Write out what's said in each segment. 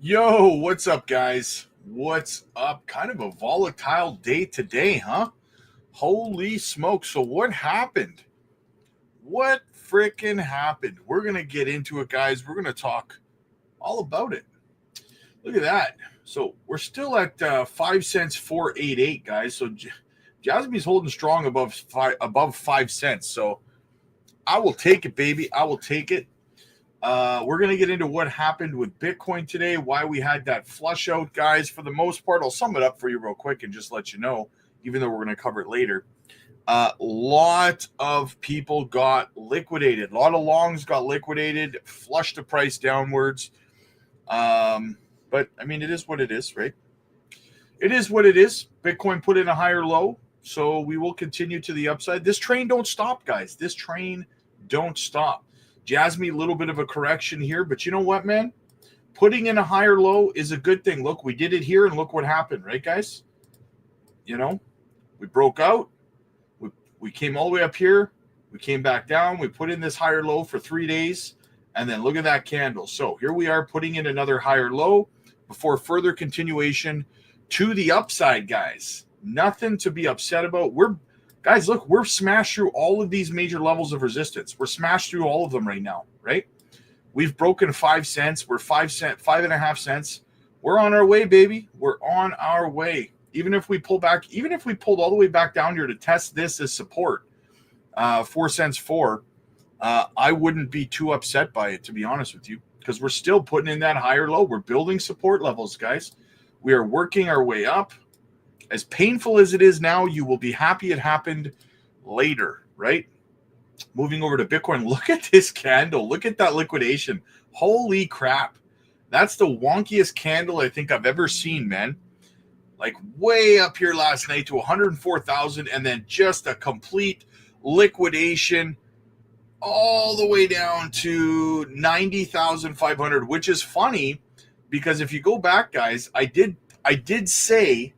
Yo, what's up, guys? What's up? Kind of a volatile day today, huh? Holy smoke. So, what happened? What freaking happened? We're going to get into it, guys. We're going to talk all about it. Look at that. So, we're still at 5 cents, 488, guys. So, Jasmy's holding strong above 5 cents. So, I will take it, baby. I will take it. We're going to get into what happened with Bitcoin today, why we had that flush out, guys. For the most part, I'll sum it up for you real quick and just let you know, even though we're going to cover it later. Lot of people got liquidated. A lot of longs got liquidated, flushed the price downwards. But, I mean, it is what it is, right? It is what it is. Bitcoin put in a higher low, so we will continue to the upside. This train don't stop, guys. This train don't stop. Jasmy, a little bit of a correction here, but you know what, man? Putting in a higher low is a good thing. Look, we did it here, and look what happened, right, guys? You know, we broke out. We came all the way up here. We came back down. We put in this higher low for 3 days, and then look at that candle. So here we are putting in another higher low before further continuation to the upside, guys. Nothing to be upset about. Guys, look, we're smashed through all of these major levels of resistance. We're smashed through all of them right now, right? We've broken 5 cents. We're 5.5 cents. We're on our way, baby. We're on our way. Even if we pull back, even if we pulled all the way back down here to test this as support, 4 cents I wouldn't be too upset by it, to be honest with you, because we're still putting in that higher low. We're building support levels, guys. We are working our way up. As painful as it is now, you will be happy it happened later, right? Moving over to Bitcoin, look at this candle. Look at that liquidation. Holy crap. That's the wonkiest candle I think I've ever seen, man. Like way up here last night to 104,000 and then just a complete liquidation all the way down to 90,500, which is funny because if you go back, guys, I did say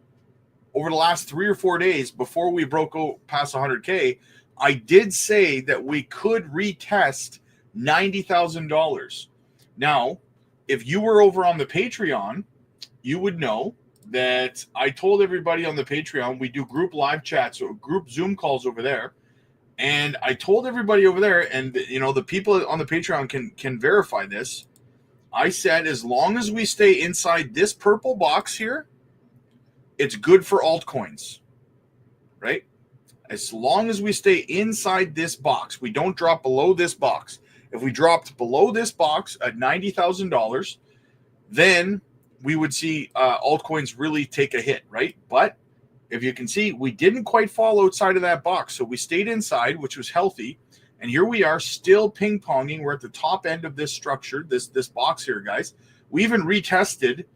over the last 3 or 4 days before we broke past 100K, I did say that we could retest $90,000. Now, if you were over on the Patreon, you would know that I told everybody on the Patreon, we do group live chats or group Zoom calls over there. And I told everybody over there, and you know, the people on the Patreon can verify this. I said, as long as we stay inside this purple box here, it's good for altcoins, right? As long as we stay inside this box, we don't drop below this box. If we dropped below this box at $90,000, then we would see altcoins really take a hit, right? But if you can see, we didn't quite fall outside of that box. So we stayed inside, which was healthy. And here we are still ping-ponging. We're at the top end of this structure, this box here, guys. We even retested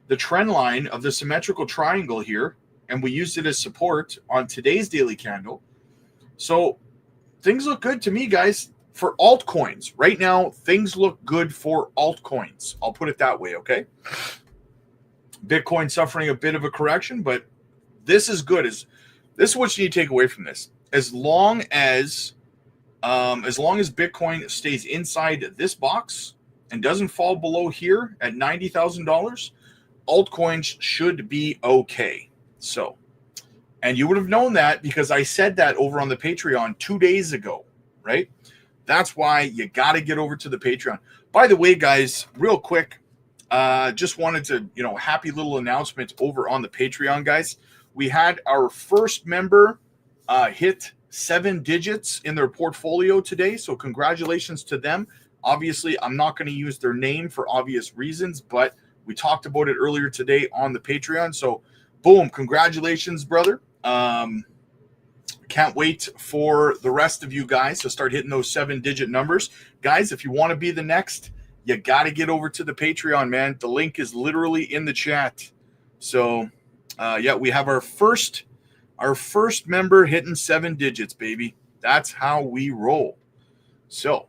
the trend line of the symmetrical triangle here, and we used it as support on today's daily candle. So things look good to me, guys, for altcoins. Right now, things look good for altcoins. I'll put it that way, okay? Bitcoin suffering a bit of a correction, but this is good. This is what you need to take away from this. As long as Bitcoin stays inside this box and doesn't fall below here at $90,000, altcoins should be okay. So, and you would have known that because I said that over on the Patreon 2 days ago, right? That's why you got to get over to the Patreon. By the way, guys, real quick, just wanted to, happy little announcement over on the Patreon, guys. We had our first member hit 7 digits in their portfolio today. So congratulations to them. Obviously, I'm not going to use their name for obvious reasons, but we talked about it earlier today on the Patreon. So, boom, congratulations, brother. Can't wait for the rest of you guys to start hitting those 7-digit numbers. Guys, if you want to be the next, you got to get over to the Patreon, man. The link is literally in the chat. So, we have our first member hitting 7 digits, baby. That's how we roll. So,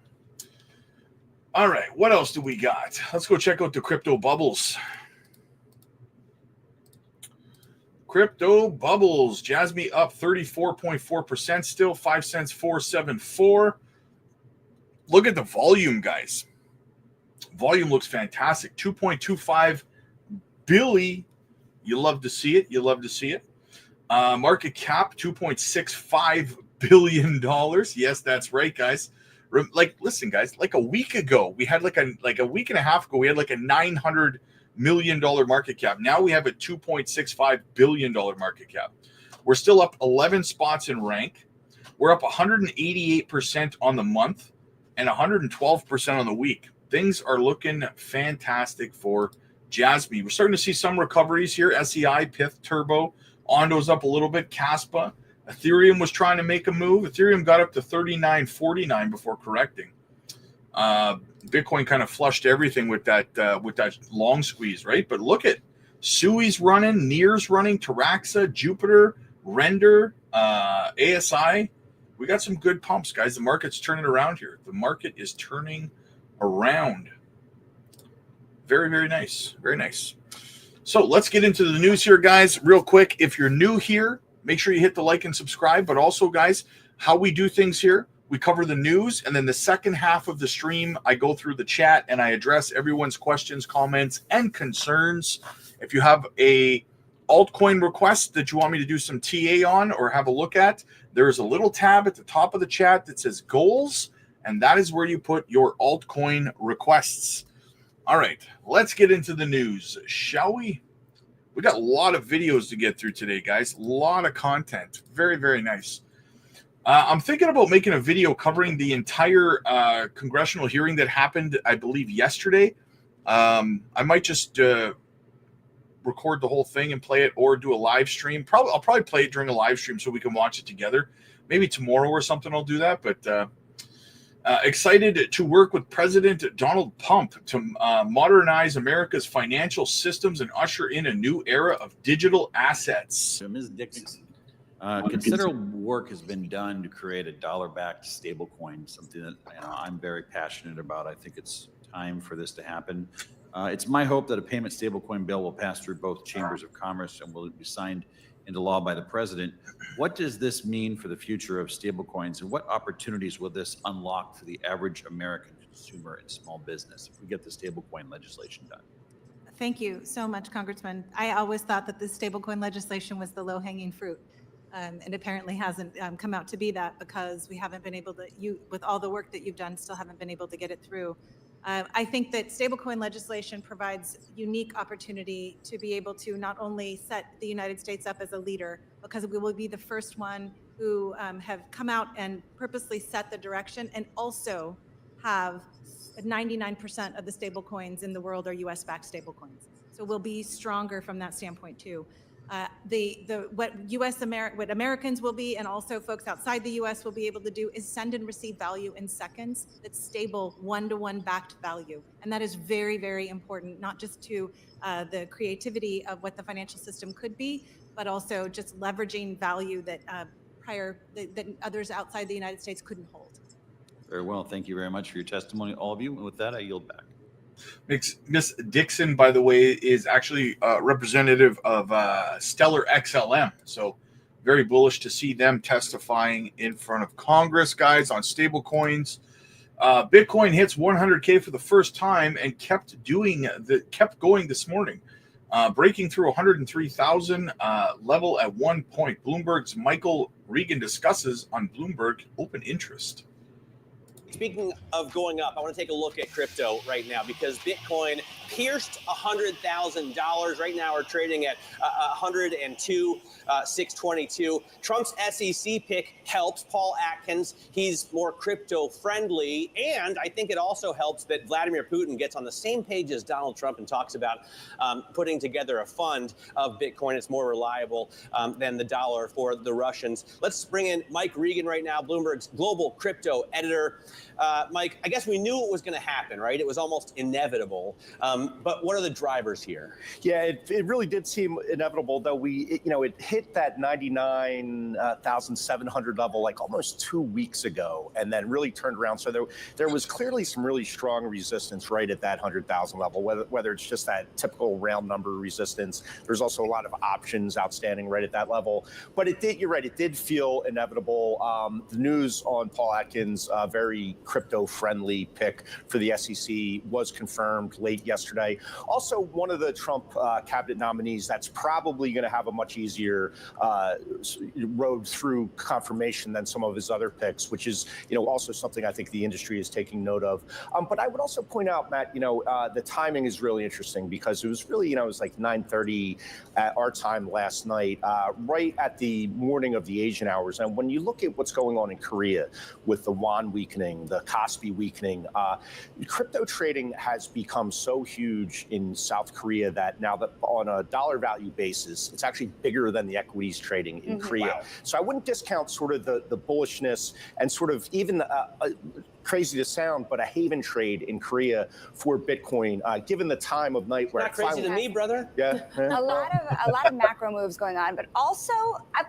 all right, what else do we got? Let's go check out the crypto bubbles. Crypto bubbles. Jasmy up 34.4% still, 5 cents 474. Look at the volume, guys. Volume looks fantastic. 2.25 billion. You love to see it. You love to see it. Market cap, $2.65 billion. Yes, that's right, guys. Listen, guys, like a week ago, we had like a week and a half ago, we had like a $900 million market cap. Now we have a $2.65 billion market cap. We're still up 11 spots in rank. We're up 188% on the month and 112% on the week. Things are looking fantastic for Jasmy. We're starting to see some recoveries here. SEI, Pith, Turbo, Ondo's up a little bit. Caspa, Ethereum was trying to make a move. Ethereum got up to 39.49 before correcting. Bitcoin kind of flushed everything with that long squeeze, right? But look at Sui's running, Near's running, Taraxa, Jupiter, Render, ASI. We got some good pumps, guys. The market's turning around here. The market is turning around. Very, very nice. Very nice. So let's get into the news here, guys, real quick. If you're new here, make sure you hit the like and subscribe. But also, guys, how we do things here, we cover the news, and then the second half of the stream, I go through the chat and I address everyone's questions, comments, and concerns. If you have a altcoin request that you want me to do some TA on or have a look at, there's a little tab at the top of the chat that says goals, and that is where you put your altcoin requests. All right, let's get into the news, shall we? We got a lot of videos to get through today, guys. A lot of content. Very, very nice. I'm thinking about making a video covering the entire congressional hearing that happened, I believe, yesterday. I might just record the whole thing and play it, or do a live stream. I'll probably play it during a live stream so we can watch it together. Maybe tomorrow or something I'll do that. But excited to work with President Donald Trump to modernize America's financial systems and usher in a new era of digital assets. Ms. Dixon, considerable work has been done to create a dollar-backed stablecoin, something that I'm very passionate about. I think it's time for this to happen. It's my hope that a payment stablecoin bill will pass through both chambers of commerce and will be signed into law by the president. What does this mean for the future of stablecoins, and what opportunities will this unlock for the average American consumer and small business if we get the stablecoin legislation done? Thank you so much, Congressman. I always thought that this stablecoin legislation was the low-hanging fruit, and apparently hasn't come out to be that, because we haven't been able to, with all the work that you've done, still haven't been able to get it through. I think that stablecoin legislation provides unique opportunity to be able to not only set the United States up as a leader, because we will be the first one who have come out and purposely set the direction, and also have 99% of the stablecoins in the world are U.S.-backed stablecoins. So we'll be stronger from that standpoint too. What Americans will be, and also folks outside the U.S. will be able to do, is send and receive value in seconds. That's stable, one-to-one backed value, and that is very, very important, not just to the creativity of what the financial system could be, but also just leveraging value that that others outside the United States couldn't hold. Very well. Thank you very much for your testimony, all of you. And with that, I yield back. Miss Dixon, by the way, is actually representative of Stellar XLM. So very bullish to see them testifying in front of Congress, guys, on stable coins. Bitcoin hits 100K for the first time and kept going this morning, breaking through 103,000 level at one point. Bloomberg's Michael Regan discusses on Bloomberg open interest. Speaking of going up, I want to take a look at crypto right now, because Bitcoin pierced $100,000. Right now we're trading at 102,622. Trump's SEC pick helps. Paul Atkins, he's more crypto friendly. And I think it also helps that Vladimir Putin gets on the same page as Donald Trump and talks about putting together a fund of Bitcoin. It's more reliable than the dollar for the Russians. Let's bring in Mike Regan right now, Bloomberg's global crypto editor. Mike, I guess we knew it was going to happen, right? It was almost inevitable. But what are the drivers here? Yeah, it really did seem inevitable, though. It hit that 99,700 level like almost 2 weeks ago, and then really turned around. So there was clearly some really strong resistance right at that 100,000 level, whether it's just that typical round number resistance. There's also a lot of options outstanding right at that level. But you're right, it did feel inevitable. The news on Paul Atkins, very very crypto-friendly pick for the SEC was confirmed late yesterday. Also, one of the Trump cabinet nominees that's probably going to have a much easier road through confirmation than some of his other picks, which is, also something I think the industry is taking note of. But I would also point out, Matt, the timing is really interesting because it was really, it was like 9:30 at our time last night, right at the morning of the Asian hours. And when you look at what's going on in Korea with the won weakening, the Kospi weakening, crypto trading has become so huge in South Korea that now that on a dollar value basis, it's actually bigger than the equities trading in Korea. Wow. So I wouldn't discount sort of the bullishness and sort of even crazy to sound, but a haven trade in Korea for Bitcoin, given the time of night where Not crazy to me, brother. yeah. A lot of macro moves going on, but also,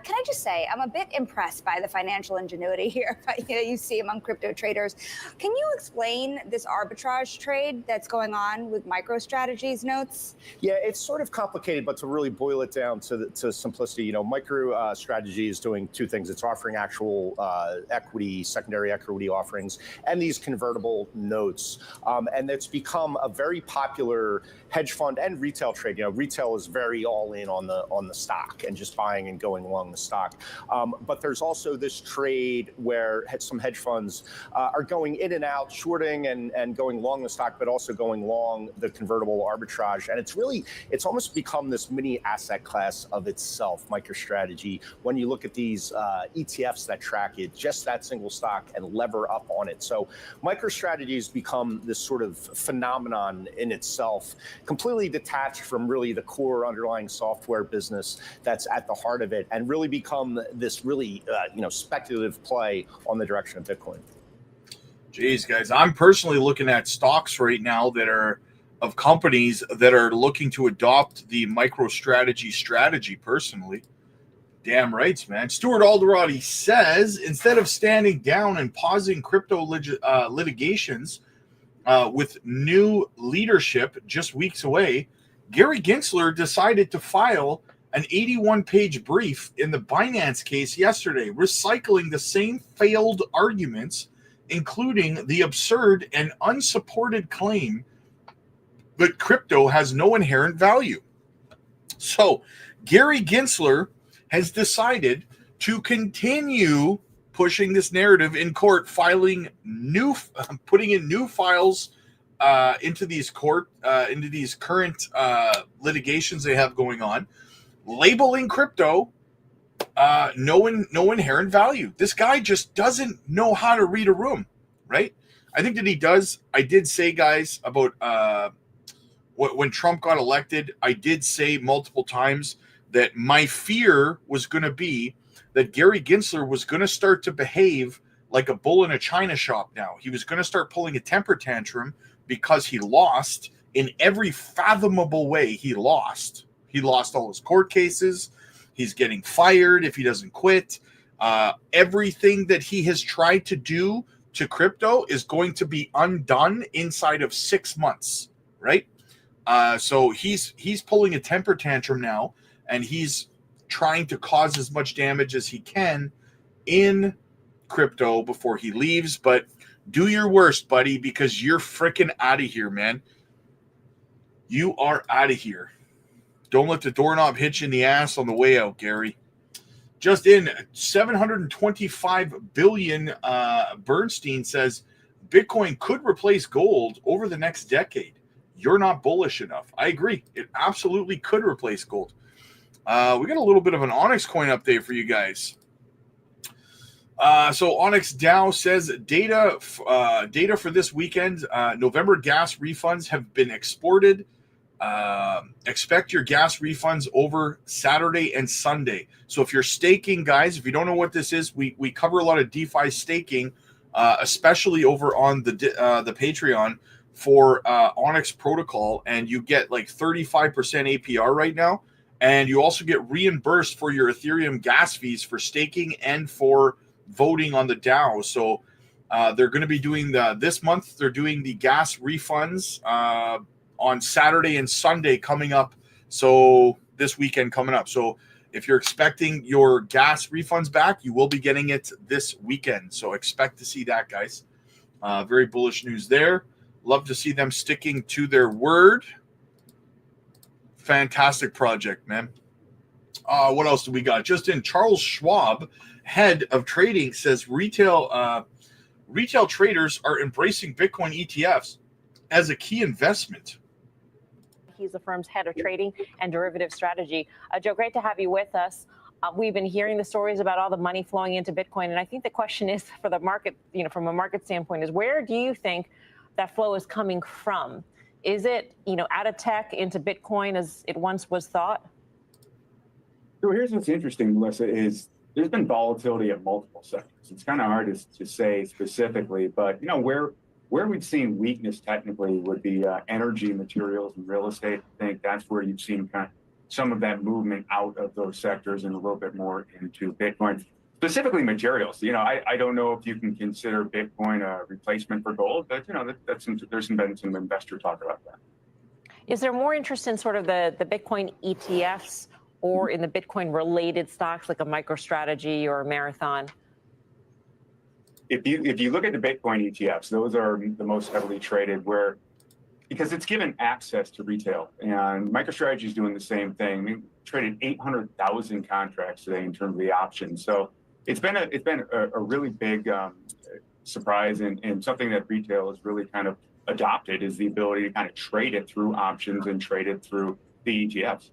can I just say, I'm a bit impressed by the financial ingenuity here you see among crypto traders. Can you explain this arbitrage trade that's going on with MicroStrategy's notes? Yeah, it's sort of complicated, but to really boil it down to simplicity, MicroStrategy is doing two things. It's offering actual equity, secondary equity offerings, and these convertible notes. And it's become a very popular hedge fund and retail trade. Retail is very all in on the stock and just buying and going along the stock. But there's also this trade where some hedge funds are going in and out, shorting and going long the stock, but also going long the convertible arbitrage. And it's almost become this mini asset class of itself, MicroStrategy. When you look at these ETFs that track it, just that single stock and lever up on it. So MicroStrategy has become this sort of phenomenon in itself, completely detached from really the core underlying software business that's at the heart of it, and really become this really speculative play on the direction of Bitcoin. Jeez, guys, I'm personally looking at stocks right now that are of companies that are looking to adopt the MicroStrategy strategy personally. Damn rights, man. Stuart Alderati says, instead of standing down and pausing crypto litigations with new leadership just weeks away, Gary Gensler decided to file an 81-page brief in the Binance case yesterday, recycling the same failed arguments, including the absurd and unsupported claim that crypto has no inherent value. So Gary Gensler has decided to continue pushing this narrative in court, putting in new files into these current litigations they have going on, labeling crypto no inherent value. This guy just doesn't know how to read a room, right? I think that he does. I did say, guys, about when Trump got elected, I did say multiple times that my fear was going to be that Gary Gensler was going to start to behave like a bull in a china shop now. He was going to start pulling a temper tantrum because he lost in every fathomable way. He lost. He lost all his court cases. He's getting fired if he doesn't quit. Everything that he has tried to do to crypto is going to be undone inside of 6 months, right? So he's pulling a temper tantrum now, and he's trying to cause as much damage as he can in crypto before he leaves. But do your worst, buddy, because you're freaking out of here, man. You are out of here. Don't let the doorknob hit you in the ass on the way out, Gary. Just in, 725 billion, Bernstein says Bitcoin could replace gold over the next decade. You're not bullish enough. I agree. It absolutely could replace gold. We got a little bit of an Onyx coin update for you guys. So Onyx DAO says data for this weekend, November gas refunds have been exported. Expect your gas refunds over Saturday and Sunday. So if you're staking, guys, if you don't know what this is, we cover a lot of DeFi staking, especially over on the Patreon for Onyx Protocol, and you get like 35% APR right now, and you also get reimbursed for your Ethereum gas fees for staking and for voting on the DAO. So they're going to be doing this month. They're doing the gas refunds on Saturday and Sunday coming up. So this weekend coming up. So if you're expecting your gas refunds back, you will be getting it this weekend. So expect to see that, guys. Very bullish news there. Love to see them sticking to their word. Fantastic project, man. What else do we got? Just in, Charles Schwab, head of trading, says retail traders are embracing Bitcoin ETFs as a key investment. He's the firm's head of trading and derivative strategy. Joe, great to have you with us. We've been hearing the stories about all the money flowing into Bitcoin, and I think the question is for the market, from a market standpoint, is where do you think that flow is coming from? Is it, out of tech into Bitcoin as it once was thought? So here's what's interesting, Melissa, is there's been volatility at multiple sectors. It's kind of hard to say specifically, but where we've seen weakness technically would be energy, materials, and real estate. I think that's where you've seen kind of some of that movement out of those sectors and a little bit more into Bitcoin, specifically materials. I don't know if you can consider Bitcoin a replacement for gold, but there's been some investor talk about that. Is there more interest in sort of the Bitcoin ETFs or in the Bitcoin related stocks like a MicroStrategy or a Marathon? If you look at the Bitcoin ETFs, those are the most heavily traded because it's given access to retail, and MicroStrategy is doing the same thing. We traded 800,000 contracts today in terms of the options. So it's been a really big surprise and something that retail has really kind of adopted is the ability to kind of trade it through options and trade it through the ETFs.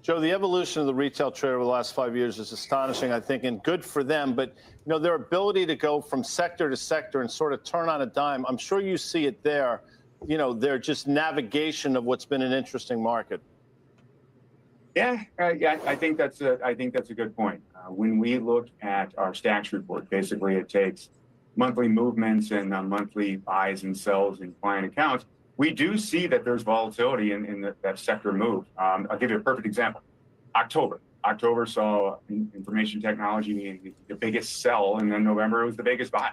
Joe, the evolution of the retail trade over the last 5 years is astonishing, I think, and good for them. But their ability to go from sector to sector and sort of turn on a dime, I'm sure you see it there. Their just navigation of what's been an interesting market. Yeah, I think that's a good point. When we look at our stacks report, basically it takes monthly movements and monthly buys and sells in client accounts. We do see that there's volatility in that sector move. I'll give you a perfect example. October saw information technology being the biggest sell, and then November was the biggest buy.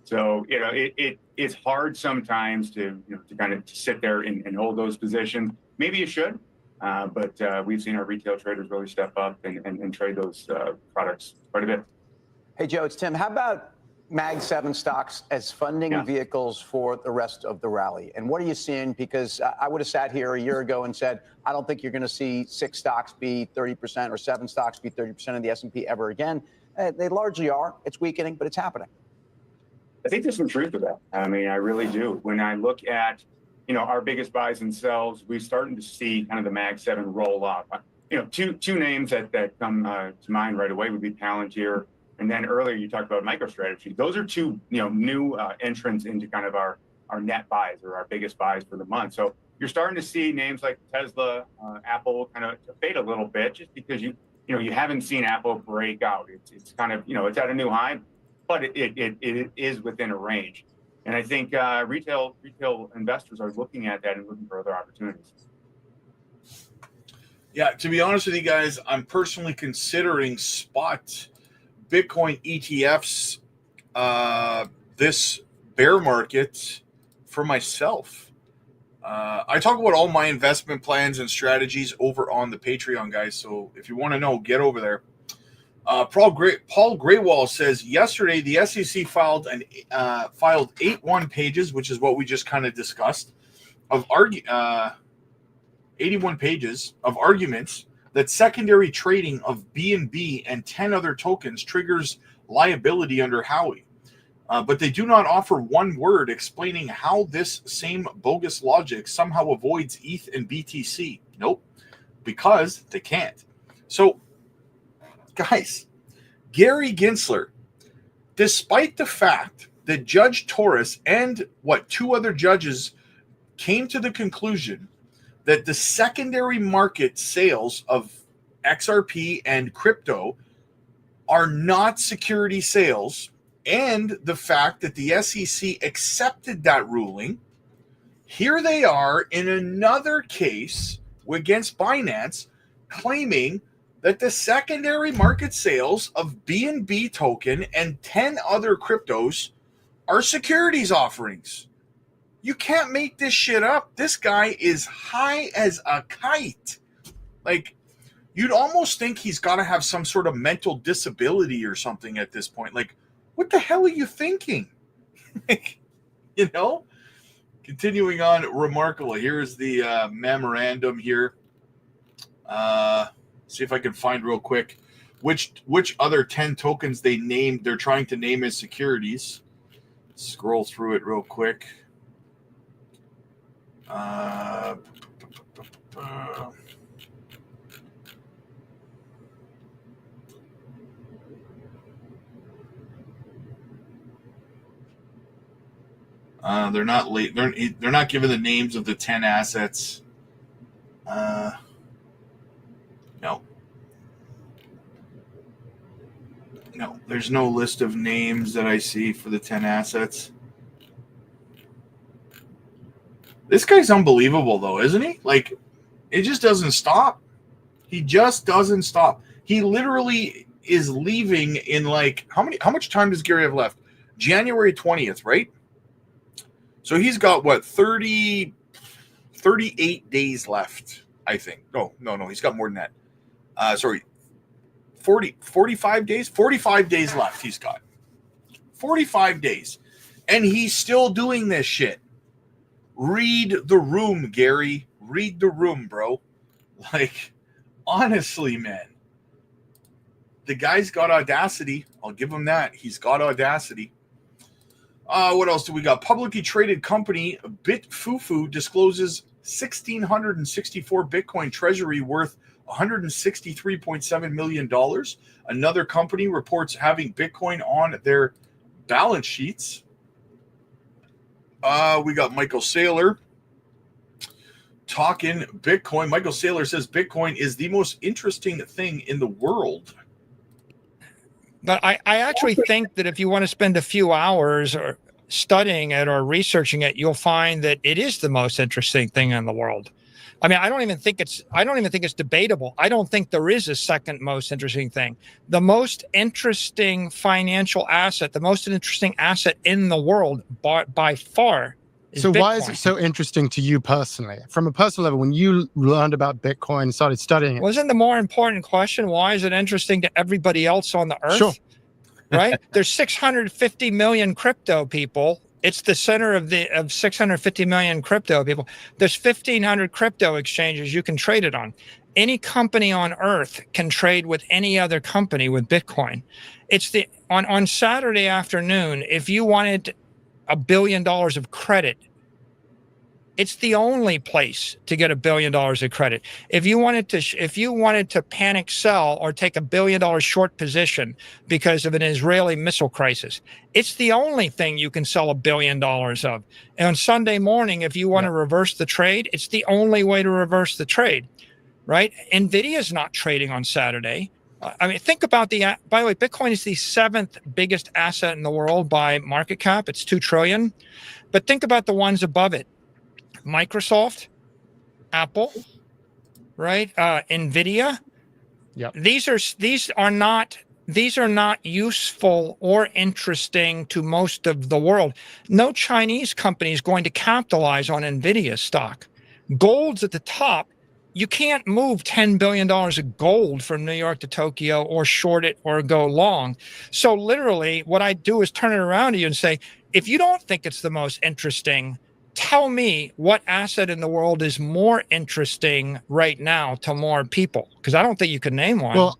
So it's hard sometimes to kind of sit there and hold those positions. Maybe you should, but we've seen our retail traders really step up and trade those products quite a bit. Hey Joe, it's Tim. How about Mag 7 stocks as funding vehicles for the rest of the rally? And what are you seeing? Because I would have sat here a year ago and said, I don't think you're going to see 6 stocks be 30% or 7 stocks be 30% of the S&P ever again. They largely are. It's weakening, but it's happening. I think there's some truth to that. I mean, I really do. When I look at, our biggest buys and sells, we're starting to see kind of the Mag 7 roll up. Two names that come to mind right away would be Palantir. And then earlier you talked about MicroStrategy. Those are two, new entrants into kind of our net buys or our biggest buys for the month. So you're starting to see names like Tesla, Apple kind of fade a little bit just because you haven't seen Apple break out. It's kind of, it's at a new high, but it is within a range. And I think retail investors are looking at that and looking for other opportunities. Yeah, to be honest with you guys, I'm personally considering spot Bitcoin ETFs this bear market for myself. I talk about all my investment plans and strategies over on the Patreon, guys. So if you want to know, get over there. Paul Greywall says yesterday the SEC filed 81 pages, which is what we just kind of discussed, of 81 pages of arguments that secondary trading of BNB and 10 other tokens triggers liability under Howey. But they do not offer one word explaining how this same bogus logic somehow avoids ETH and BTC. Nope, because they can't. So, guys, Gary Gensler, despite the fact that Judge Torres and 2 other judges came to the conclusion that the secondary market sales of XRP and crypto are not security sales, and the fact that the SEC accepted that ruling, here they are in another case against Binance claiming that the secondary market sales of BNB token and 10 other cryptos are securities offerings. You can't make this shit up. This guy is high as a kite. Like, you'd almost think he's got to have some sort of mental disability or something at this point. Like, what the hell are you thinking? You know? Continuing on, remarkable. Here's the memorandum here. See if I can find real quick which other 10 tokens they're trying to name as securities. Scroll through it real quick. They're not late. They're not giving the names of the 10 assets. No, there's no list of names that I see for the 10 assets. This guy's unbelievable, though, isn't he? Like, it just doesn't stop. He just doesn't stop. He literally is leaving in like how much time does Gary have left? January 20th, right? So he's got what, 38 days left, I think. No, he's got more than that. 45 days? 45 days left he's got. 45 days. And he's still doing this shit. Read the room, Gary. Read the room, bro. Like, honestly, man. The guy's got audacity. I'll give him that. He's got audacity. What else do we got? Publicly traded company BitFuFu discloses 1,664 Bitcoin treasury worth $163.7 million. Another company reports having Bitcoin on their balance sheets. We got Michael Saylor talking Bitcoin. Michael Saylor says Bitcoin is the most interesting thing in the world. But I actually think that if you want to spend a few hours or studying it or researching it, you'll find that it is the most interesting thing in the world. I mean, I don't even think it's debatable. I don't think there is a second most interesting thing. The most interesting financial asset, the most interesting asset in the world by far is So Bitcoin. why is it so interesting to you personally? From a personal level, when you learned about Bitcoin and started studying it? Wasn't the more important question, why is it interesting to everybody else on the earth? Sure. Right? There's 650 million crypto people. It's the center of 650 million crypto people. There's 1,500 crypto exchanges you can trade it on. Any company on earth can trade with any other company with Bitcoin. It's on Saturday afternoon, if you wanted $1 billion of credit, it's the only place to get $1 billion of credit. If you wanted to panic sell or take $1 billion short position because of an Israeli missile crisis, it's the only thing you can sell $1 billion of. And on Sunday morning, if you want to reverse the trade, it's the only way to reverse the trade, right? NVIDIA is not trading on Saturday. I mean, think about by the way, Bitcoin is the 7th biggest asset in the world by market cap. It's $2 trillion. But think about the ones above it. Microsoft, Apple, right? NVIDIA. Yep. These are not useful or interesting to most of the world. No Chinese company is going to capitalize on NVIDIA stock. Gold's at the top. You can't move $10 billion of gold from New York to Tokyo or short it or go long. So literally what I do is turn it around to you and say, if you don't think it's the most interesting, tell me what asset in the world is more interesting right now to more people, because I don't think you can name one. Well,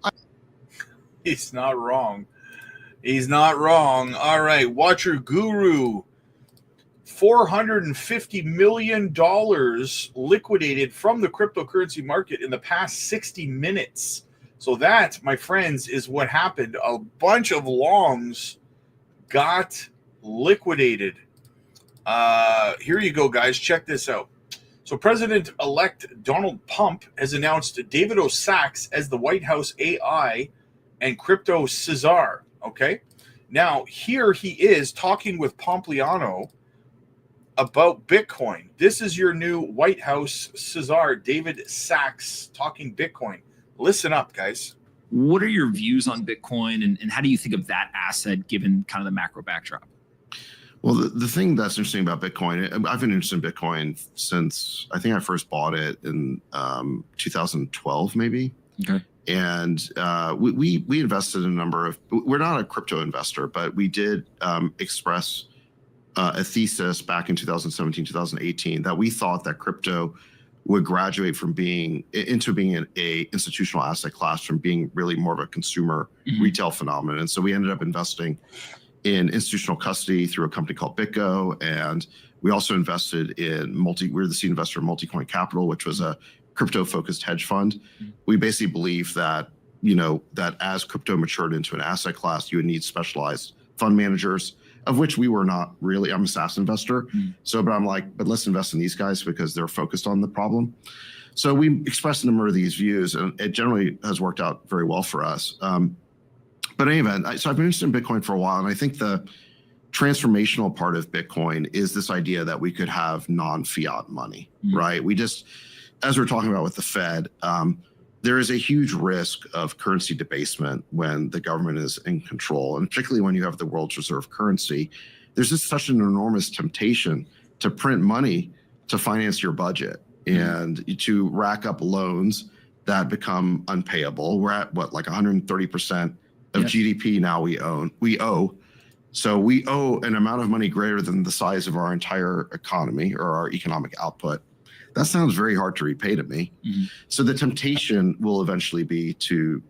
He's not wrong. He's not wrong. All right, Watcher Guru. $450 million liquidated from the cryptocurrency market in the past 60 minutes. So that, my friends, is what happened. A bunch of longs got liquidated. Here you go, guys. Check this out. So President-elect Donald Trump has announced David O. Sachs as the White House AI and crypto Cesar. Okay. Now, here he is talking with Pompliano about Bitcoin. This is your new White House Cesar, David Sachs, talking Bitcoin. Listen up, guys. What are your views on Bitcoin, and how do you think of that asset given kind of the macro backdrop? Well, the thing that's interesting about Bitcoin, I've been interested in Bitcoin since I think I first bought it in 2012, maybe. Okay. And we invested in a number of, we're not a crypto investor, but we did express a thesis back in 2017, 2018 that we thought that crypto would graduate from being an institutional asset class from being really more of a consumer retail phenomenon. And so we ended up investing in institutional custody through a company called BitGo. And we also invested in we were the seed investor in Multicoin Capital, which was a crypto focused hedge fund. We basically believe that, that as crypto matured into an asset class, you would need specialized fund managers, of which we were not really. I'm a SaaS investor. But I'm like, but let's invest in these guys because they're focused on the problem. So we expressed a number of these views, and it generally has worked out very well for us. But in any event, so I've been interested in Bitcoin for a while, and I think the transformational part of Bitcoin is this idea that we could have non-fiat money, right? We just, as we're talking about with the Fed, there is a huge risk of currency debasement when the government is in control, and particularly when you have the world's reserve currency. There's just such an enormous temptation to print money to finance your budget and to rack up loans that become unpayable. We're at what, like 130% of GDP now we owe. So we owe an amount of money greater than the size of our entire economy or our economic output. That sounds very hard to repay to me. So the temptation will eventually be to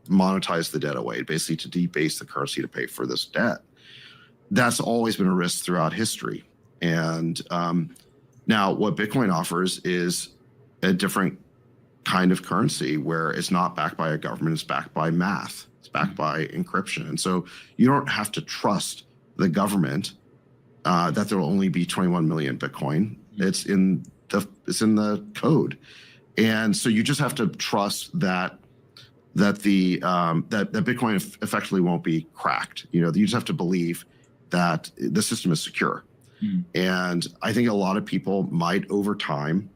monetize the debt away, basically to debase the currency to pay for this debt. That's always been a risk throughout history. And now what Bitcoin offers is a different kind of currency where it's not backed by a government, it's backed by math, it's backed by encryption. And so you don't have to trust the government that there will only be 21 million Bitcoin. It's in the code. And so you just have to trust that Bitcoin effectively won't be cracked. You just have to believe that the system is secure. And I think a lot of people might over time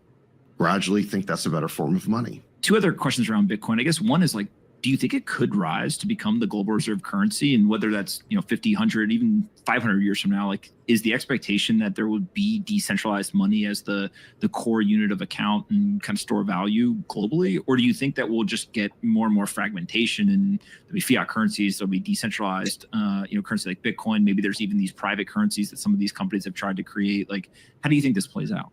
gradually think that's a better form of money. Two other questions around Bitcoin. I guess one is like, do you think it could rise to become the global reserve currency? And whether that's 50, 100, even 500 years from now, like, is the expectation that there would be decentralized money as the core unit of account and kind of store value globally? Or do you think that we'll just get more and more fragmentation and there'll be fiat currencies, there'll be decentralized currency like Bitcoin? Maybe there's even these private currencies that some of these companies have tried to create. Like, how do you think this plays out?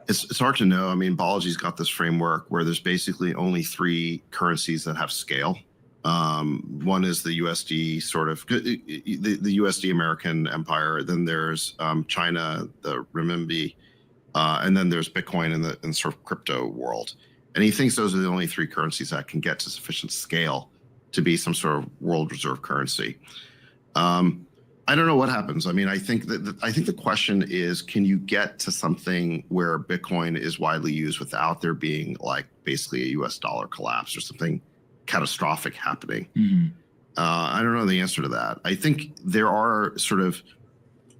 It's hard to know. I mean, Balaji's got this framework where there's basically only three currencies that have scale. One is the USD, sort of the USD American empire. Then there's China, the renminbi, and then there's Bitcoin in the sort of crypto world. And he thinks those are the only three currencies that can get to sufficient scale to be some sort of world reserve currency. I don't know what happens. I mean, I think the question is, can you get to something where Bitcoin is widely used without there being like basically a US dollar collapse or something catastrophic happening? I don't know the answer to that. I think there are sort of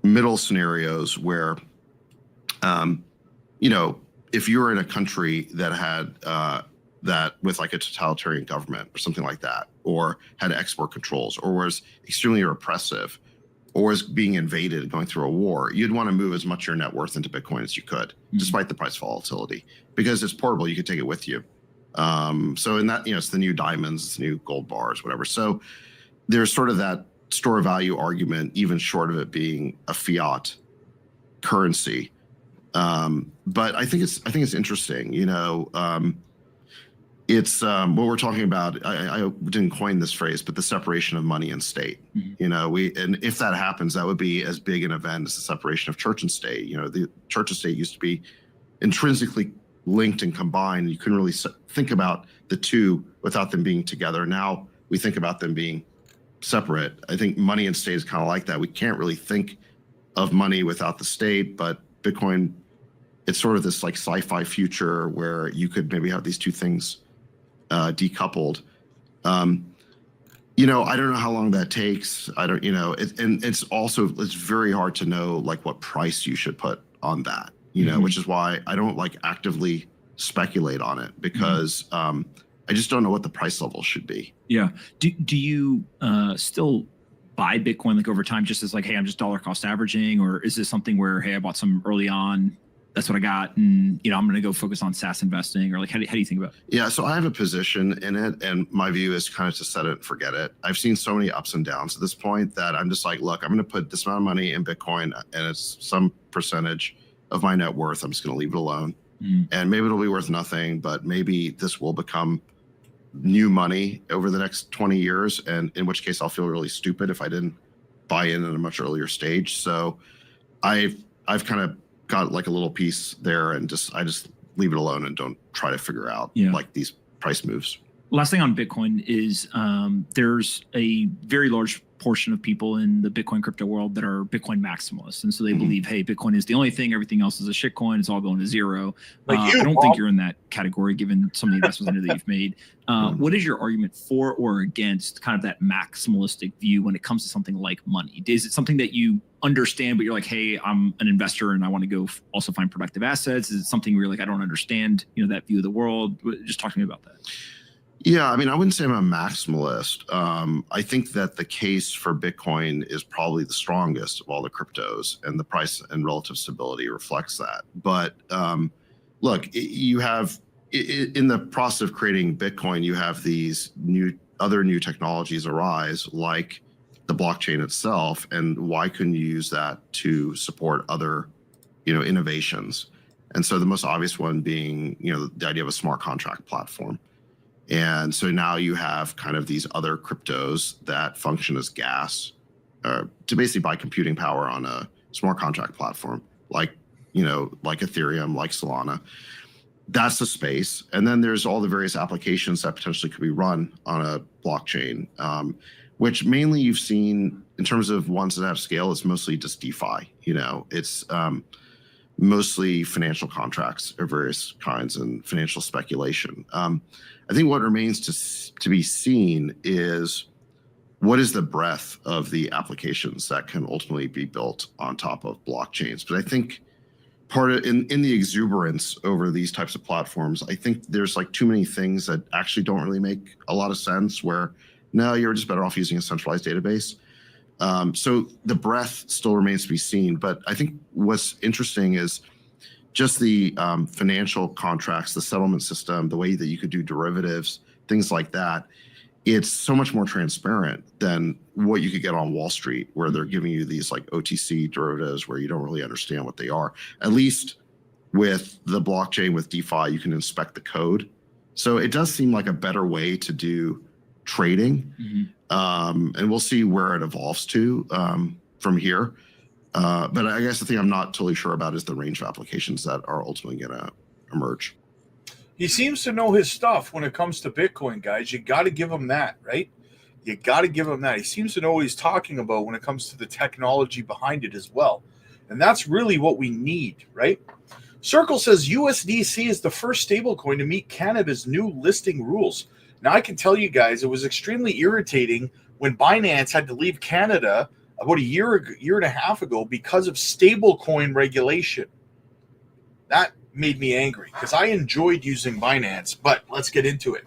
middle scenarios where, if you're in a country that had that with like a totalitarian government or something like that, or had export controls, or was extremely repressive, or is being invaded, going through a war, you'd want to move as much of your net worth into Bitcoin as you could, despite the price volatility, because it's portable. You could take it with you. So in that, it's the new diamonds, it's new gold bars, whatever. So there's sort of that store value argument, even short of it being a fiat currency. But I think it's interesting. It's what we're talking about. I didn't coin this phrase, but the separation of money and state. And if that happens, that would be as big an event as the separation of church and state. The church and state used to be intrinsically linked and combined. You couldn't really think about the two without them being together. Now we think about them being separate. I think money and state is kind of like that. We can't really think of money without the state, but Bitcoin, it's sort of this like sci-fi future where you could maybe have these two things decoupled. I don't know how long that takes. I don't, and it's very hard to know like what price you should put on that, which is why I don't like actively speculate on it, because I just don't know what the price level should be. Yeah. Do you still buy Bitcoin like over time, just as like, hey, I'm just dollar cost averaging, or is this something where, hey, I bought some early on, that's what I got, and I'm going to go focus on SaaS investing, or like how do you think about it? Yeah, so I have a position in it, and my view is kind of to set it and forget it. I've seen so many ups and downs at this point that I'm just like, look, I'm going to put this amount of money in Bitcoin, and it's some percentage of my net worth. I'm just going to leave it alone, and maybe it'll be worth nothing, but maybe this will become new money over the next 20 years, and in which case I'll feel really stupid if I didn't buy in at a much earlier stage. So I've kind of got like a little piece there, and I just leave it alone and don't try to figure out like these price moves. Last thing on Bitcoin is there's a very large portion of people in the Bitcoin crypto world that are Bitcoin maximalists. And so they believe, hey, Bitcoin is the only thing, everything else is a shitcoin, it's all going to zero. I don't think you're in that category given some of the investments that you've made. What is your argument for or against kind of that maximalistic view when it comes to something like money? Is it something that you understand, but you're like, hey, I'm an investor and I want to go also find productive assets? Is it something where you're like, I don't understand, that view of the world? Just talk to me about that. Yeah, I mean, I wouldn't say I'm a maximalist. I think that the case for Bitcoin is probably the strongest of all the cryptos, and the price and relative stability reflects that. But look, you have in the process of creating Bitcoin, you have these other new technologies arise, like the blockchain itself, and why couldn't you use that to support other, innovations? And so the most obvious one being, the idea of a smart contract platform. And so now you have kind of these other cryptos that function as gas to basically buy computing power on a smart contract platform, like Ethereum, like Solana. That's the space. And then there's all the various applications that potentially could be run on a blockchain, which mainly you've seen in terms of ones that have scale, it's mostly just DeFi. It's mostly financial contracts of various kinds and financial speculation. I think what remains to be seen is what is the breadth of the applications that can ultimately be built on top of blockchains. But I think part of in the exuberance over these types of platforms, I think there's like too many things that actually don't really make a lot of sense, where no, you're just better off using a centralized database. So the breadth still remains to be seen. But I think what's interesting is just the financial contracts, the settlement system, the way that you could do derivatives, things like that. It's so much more transparent than what you could get on Wall Street, where they're giving you these like OTC derivatives where you don't really understand what they are. At least with the blockchain, with DeFi, you can inspect the code. So it does seem like a better way to do trading. And we'll see where it evolves to from here. But I guess the thing I'm not totally sure about is the range of applications that are ultimately going to emerge. He seems to know his stuff when it comes to Bitcoin, guys. You got to give him that, right? You got to give him that. He seems to know what he's talking about when it comes to the technology behind it as well. And that's really what we need, right? Circle says USDC is the first stablecoin to meet Canada's new listing rules. Now, I can tell you guys, it was extremely irritating when Binance had to leave Canada about a year and a half ago because of stablecoin regulation. That made me angry because I enjoyed using Binance, but let's get into it.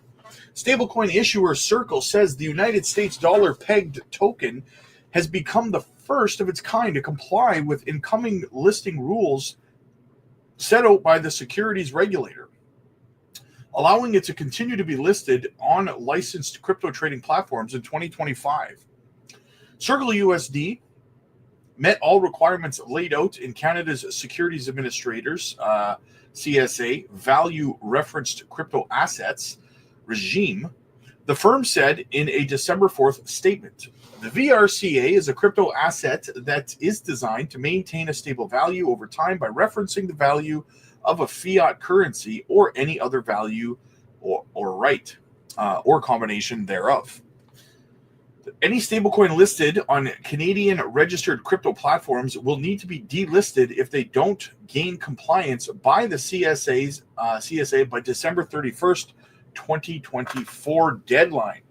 Stablecoin issuer Circle says the United States dollar-pegged token has become the first of its kind to comply with incoming listing rules set out by the securities regulator, allowing it to continue to be listed on licensed crypto trading platforms in 2025. Circle USD met all requirements laid out in Canada's Securities Administrators CSA value referenced crypto assets regime, the firm said in a December 4th statement. The VRCA is a crypto asset that is designed to maintain a stable value over time by referencing the value of a fiat currency or any other value or right or combination thereof. Any stablecoin listed on Canadian registered crypto platforms will need to be delisted if they don't gain compliance by the CSA by December 31st, 2024 deadline.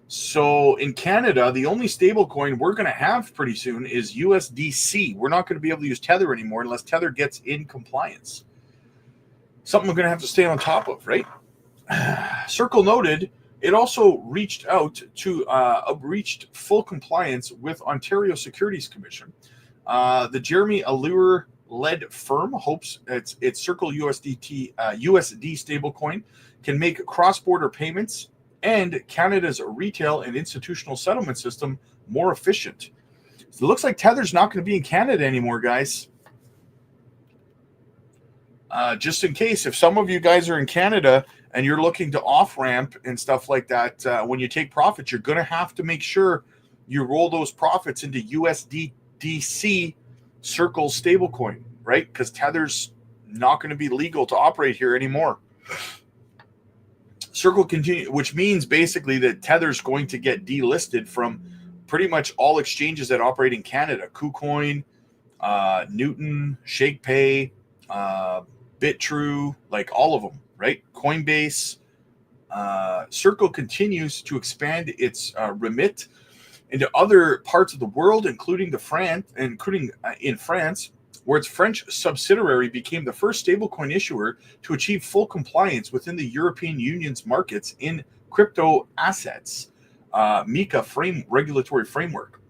So in Canada, the only stablecoin we're going to have pretty soon is USDC. We're not going to be able to use Tether anymore unless Tether gets in compliance. Something we're going to have to stay on top of, right? Circle noted it also reached full compliance with Ontario Securities Commission. The Jeremy Allure led firm hopes its Circle USD stablecoin can make cross-border payments and Canada's retail and institutional settlement system more efficient. So it looks like Tether's not going to be in Canada anymore, guys. Just in case, if some of you guys are in Canada and you're looking to off-ramp and stuff like that, when you take profits, you're going to have to make sure you roll those profits into USDC Circle stablecoin, right? Because Tether's not going to be legal to operate here anymore. Circle continue, which means basically that Tether's going to get delisted from pretty much all exchanges that operate in Canada. KuCoin, Newton, ShakePay, BitTrue, like all of them, right? Coinbase. Circle continues to expand its remit into other parts of the world, including in France, where its French subsidiary became the first stablecoin issuer to achieve full compliance within the European Union's markets in crypto assets, MiCA regulatory framework.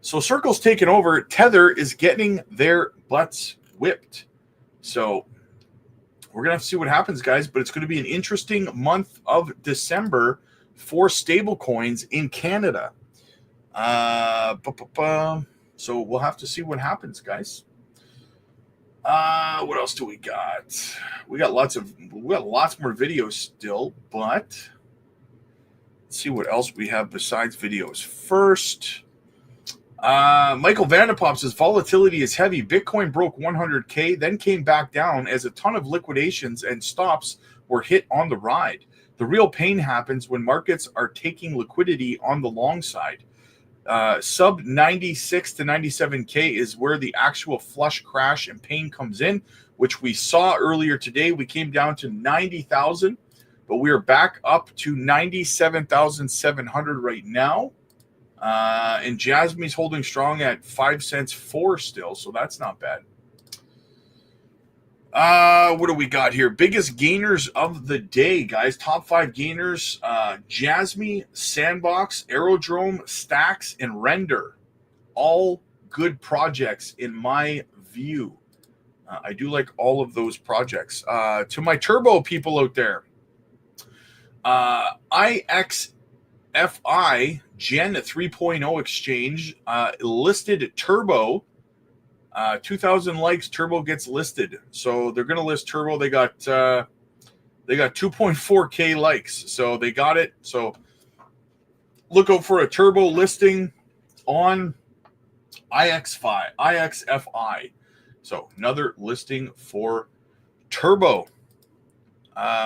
So Circle's taken over. Tether is getting their butts whipped. So we're going to have to see what happens, guys, but it's going to be an interesting month of December for stablecoins in Canada. So we'll have to see what happens, guys. What else do we got? We got lots more videos still, but let's see what else we have besides videos. First, Michael Vandepop says volatility is heavy. Bitcoin broke 100K, then came back down as a ton of liquidations and stops were hit on the ride. The real pain happens when markets are taking liquidity on the long side. Sub 96 to 97K is where the actual flush crash and pain comes in, which we saw earlier today. We came down to 90,000, but we are back up to 97,700 right now. And Jasmy's holding strong at 5 cents 4 still, so that's not bad. What do we got here? Biggest gainers of the day, guys. Top 5 gainers. Jasmy, Sandbox, Aerodrome, Stacks, and Render. All good projects in my view. I do like all of those projects. To my turbo people out there. IXFI Gen 3.0 exchange listed Turbo. 2,000 likes, Turbo gets listed. So they're going to list Turbo. They got 2.4K likes. So they got it. So look out for a Turbo listing on IXFI. So another listing for Turbo.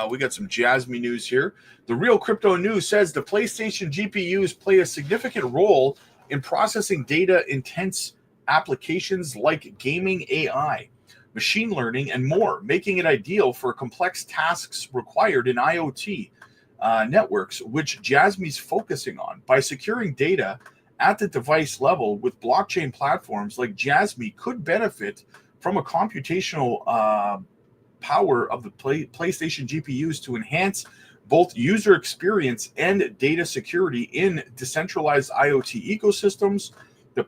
We got some Jasmy news here. The Real Crypto News says the PlayStation GPUs play a significant role in processing data-intense applications like gaming, AI, machine learning, and more, making it ideal for complex tasks required in IoT networks, which Jasmy's focusing on. By securing data at the device level with blockchain platforms like Jasmy could benefit from a computational power of the PlayStation GPUs to enhance both user experience and data security in decentralized IoT ecosystems. The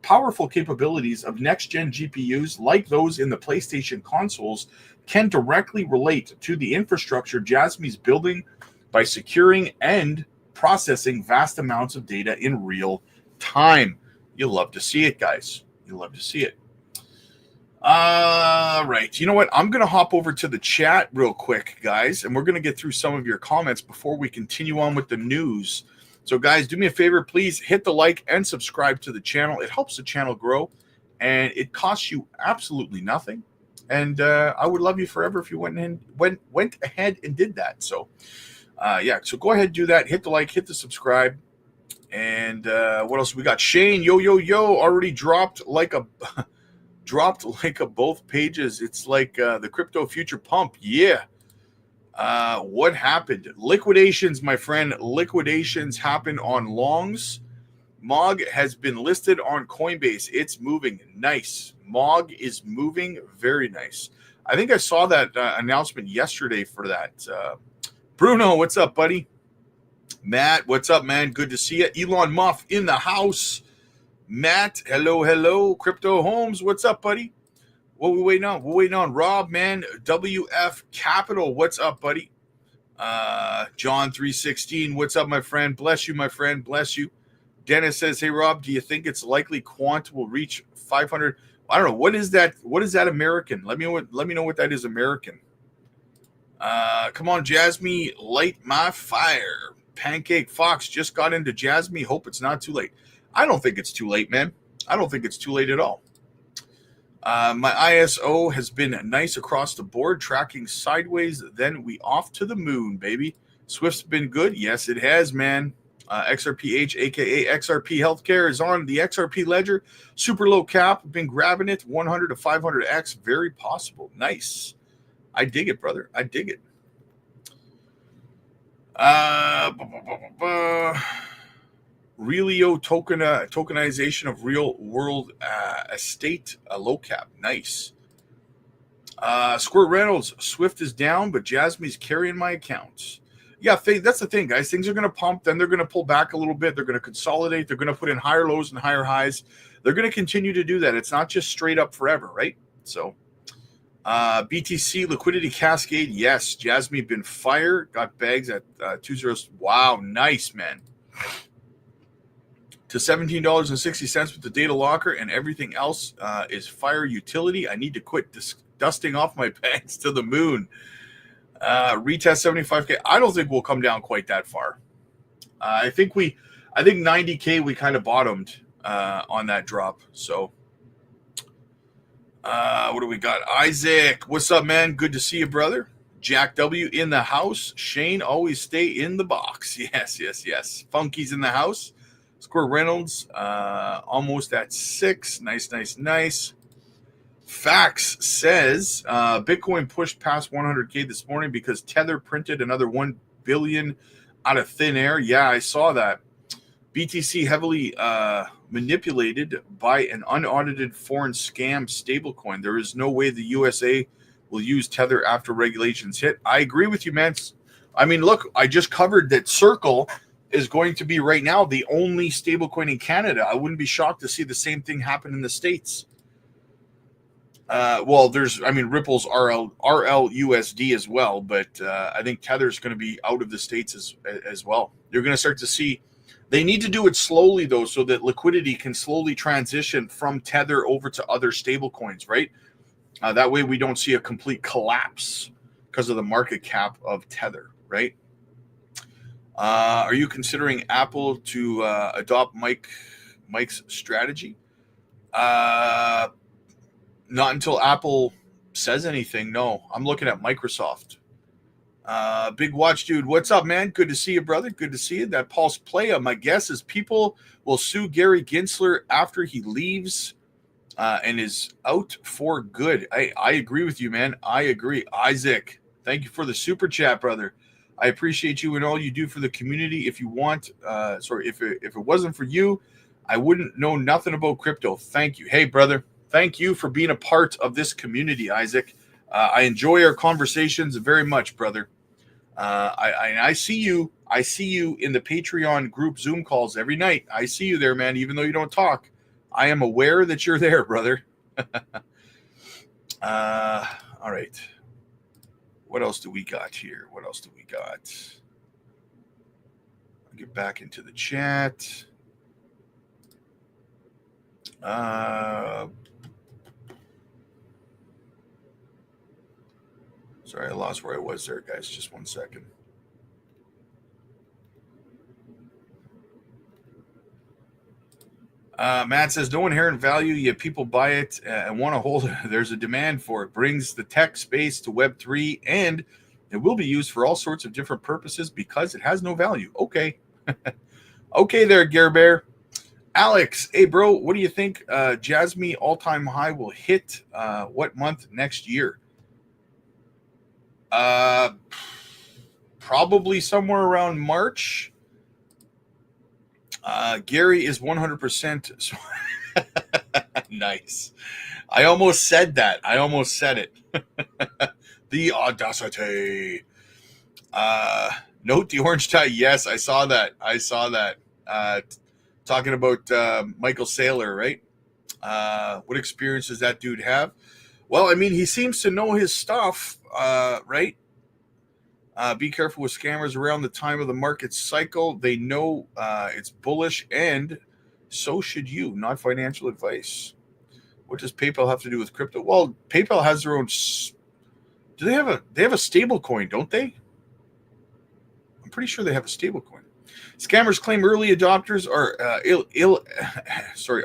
powerful capabilities of next-gen GPUs like those in the PlayStation consoles can directly relate to the infrastructure Jasmy's building by securing and processing vast amounts of data in real time. You'll love to see it, guys. You'll love to see it. Right. You know what? I'm going to hop over to the chat real quick, guys, and we're going to get through some of your comments before we continue on with the news. So, guys, do me a favor. Please hit the like and subscribe to the channel. It helps the channel grow, and it costs you absolutely nothing. And I would love you forever if you went ahead and did that. So, yeah. So go ahead and do that. Hit the like, hit the subscribe. And what else we got? Shane, yo, already dropped like a both pages. It's like the crypto future pump. Yeah. What happened? Liquidations, my friend. Liquidations happen on longs. MOG has been listed on Coinbase. It's moving. Nice. MOG is moving. Very nice. I think I saw that announcement yesterday for that. Bruno, what's up, buddy? Matt, what's up, man? Good to see you. Elon Musk in the house. Matt, hello. Crypto Holmes, what's up, buddy? What we waiting on? We're waiting on Rob, man. WF Capital. What's up, buddy? John 316. What's up, my friend? Bless you, my friend. Bless you. Dennis says, hey, Rob, do you think it's likely Quant will reach 500? I don't know. What is that? What is that American? Let me know what that is American. Come on, Jasmine, light my fire. Pancake Fox just got into Jasmine. Hope it's not too late. I don't think it's too late, man. I don't think it's too late at all. My ISO has been nice across the board, tracking sideways. Then we off to the moon, baby. Swift's been good. Yes, it has, man. XRPH, aka XRP Healthcare, is on the XRP ledger. Super low cap. Been grabbing it. 100 to 500x. Very possible. Nice. I dig it, brother. I dig it. Relio tokenization of real world estate, low cap. Nice. Squirt Reynolds, Swift is down, but Jasmine's carrying my accounts. Yeah, that's the thing, guys. Things are going to pump, then they're going to pull back a little bit. They're going to consolidate. They're going to put in higher lows and higher highs. They're going to continue to do that. It's not just straight up forever, right? So, BTC liquidity cascade. Yes, Jasmine been fire. Got bags at 20. Wow, nice, man. To $17.60 with the data locker, and everything else is fire utility. I need to quit dusting off my bags to the moon. Retest 75K. I don't think we'll come down quite that far. I think 90K we kind of bottomed on that drop. So what do we got? Isaac, what's up, man? Good to see you, brother. Jack W in the house. Shane, always stay in the box. Yes. Funky's in the house. Square Reynolds, almost at 6. Nice. Fax says Bitcoin pushed past 100K this morning because Tether printed another 1 billion out of thin air. Yeah, I saw that. BTC heavily manipulated by an unaudited foreign scam stablecoin. There is no way the USA will use Tether after regulations hit. I agree with you, man. I mean, look, I just covered that Circle is going to be right now the only stablecoin in Canada. I wouldn't be shocked to see the same thing happen in the States. Ripple's RLUSD as well, but I think Tether's going to be out of the States as well. You're going to start to see, they need to do it slowly though, so that liquidity can slowly transition from Tether over to other stablecoins, right? That way we don't see a complete collapse because of the market cap of Tether, right? Are you considering Apple to adopt Mike's strategy? Not until Apple says anything. No, I'm looking at Microsoft. Big Watch Dude, what's up, man? Good to see you, brother. Good to see you. That Pulse Playa, my guess is people will sue Gary Gensler after he leaves and is out for good. I agree with you, man. I agree. Isaac, thank you for the super chat, brother. I appreciate you and all you do for the community. If you want, if it wasn't for you, I wouldn't know nothing about crypto. Thank you. Hey, brother. Thank you for being a part of this community, Isaac. I enjoy our conversations very much, brother. I see you. I see you in the Patreon group Zoom calls every night. I see you there, man, even though you don't talk. I am aware that you're there, brother. All right. What else do we got here? I'll get back into the chat. Sorry, I lost where I was there, guys. Just 1 second. Matt says, no inherent value, yet people buy it and want to hold it. There's a demand for it. Brings the tech space to Web3, and it will be used for all sorts of different purposes because it has no value. Okay. Okay there, Gare Bear. Alex, hey, bro, what do you think Jasmine all-time high will hit what month next year? Probably somewhere around March. Gary is 100%. Nice. I almost said that. I almost said it. The audacity. Note the orange tie. Yes, I saw that. Talking about Michael Saylor, right? What experience does that dude have? Well, I mean, he seems to know his stuff, right? Be careful with scammers around the time of the market cycle. They know it's bullish, and so should you. Not financial advice. What does PayPal have to do with crypto? Well, PayPal has their own. Do they have a stable coin? Don't they? I'm pretty sure they have a stable coin. Scammers claim early adopters are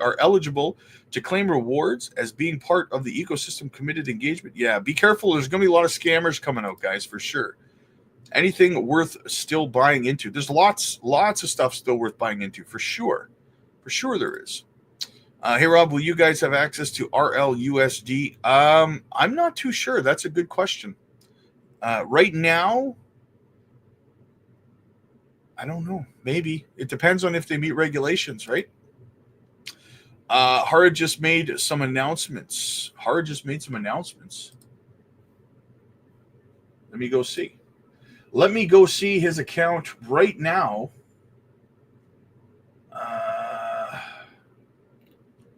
are eligible to claim rewards as being part of the ecosystem committed engagement. Yeah, be careful. There's going to be a lot of scammers coming out, guys, for sure. Anything worth still buying into. There's lots of stuff still worth buying into, for sure. For sure there is. Hey, Rob, will you guys have access to RLUSD? I'm not too sure. That's a good question. Right now, I don't know. Maybe. It depends on if they meet regulations, right? Hara just made some announcements. Let me go see. Let me go see his account right now.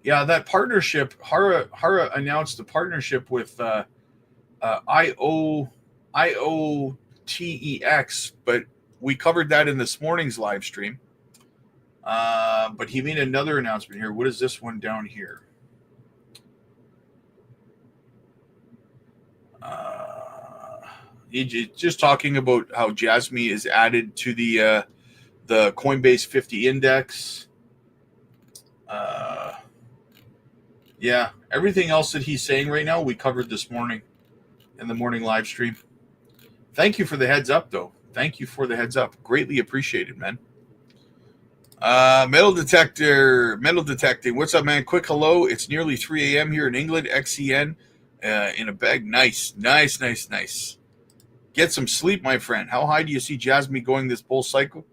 Yeah, that partnership. Hara announced a partnership with IOTEX, but we covered that in this morning's live stream. But he made another announcement here. What is this one down here? He's just talking about how Jasmy is added to the Coinbase 50 index. Yeah, everything else that he's saying right now, we covered this morning in the morning live stream. Thank you for the heads up, though. Thank you for the heads up. Greatly appreciated, man. Metal detecting. What's up, man? Quick hello. It's nearly 3 a.m. here in England. XCN in a bag. Nice. Get some sleep, my friend. How high do you see Jasmy going this bull cycle?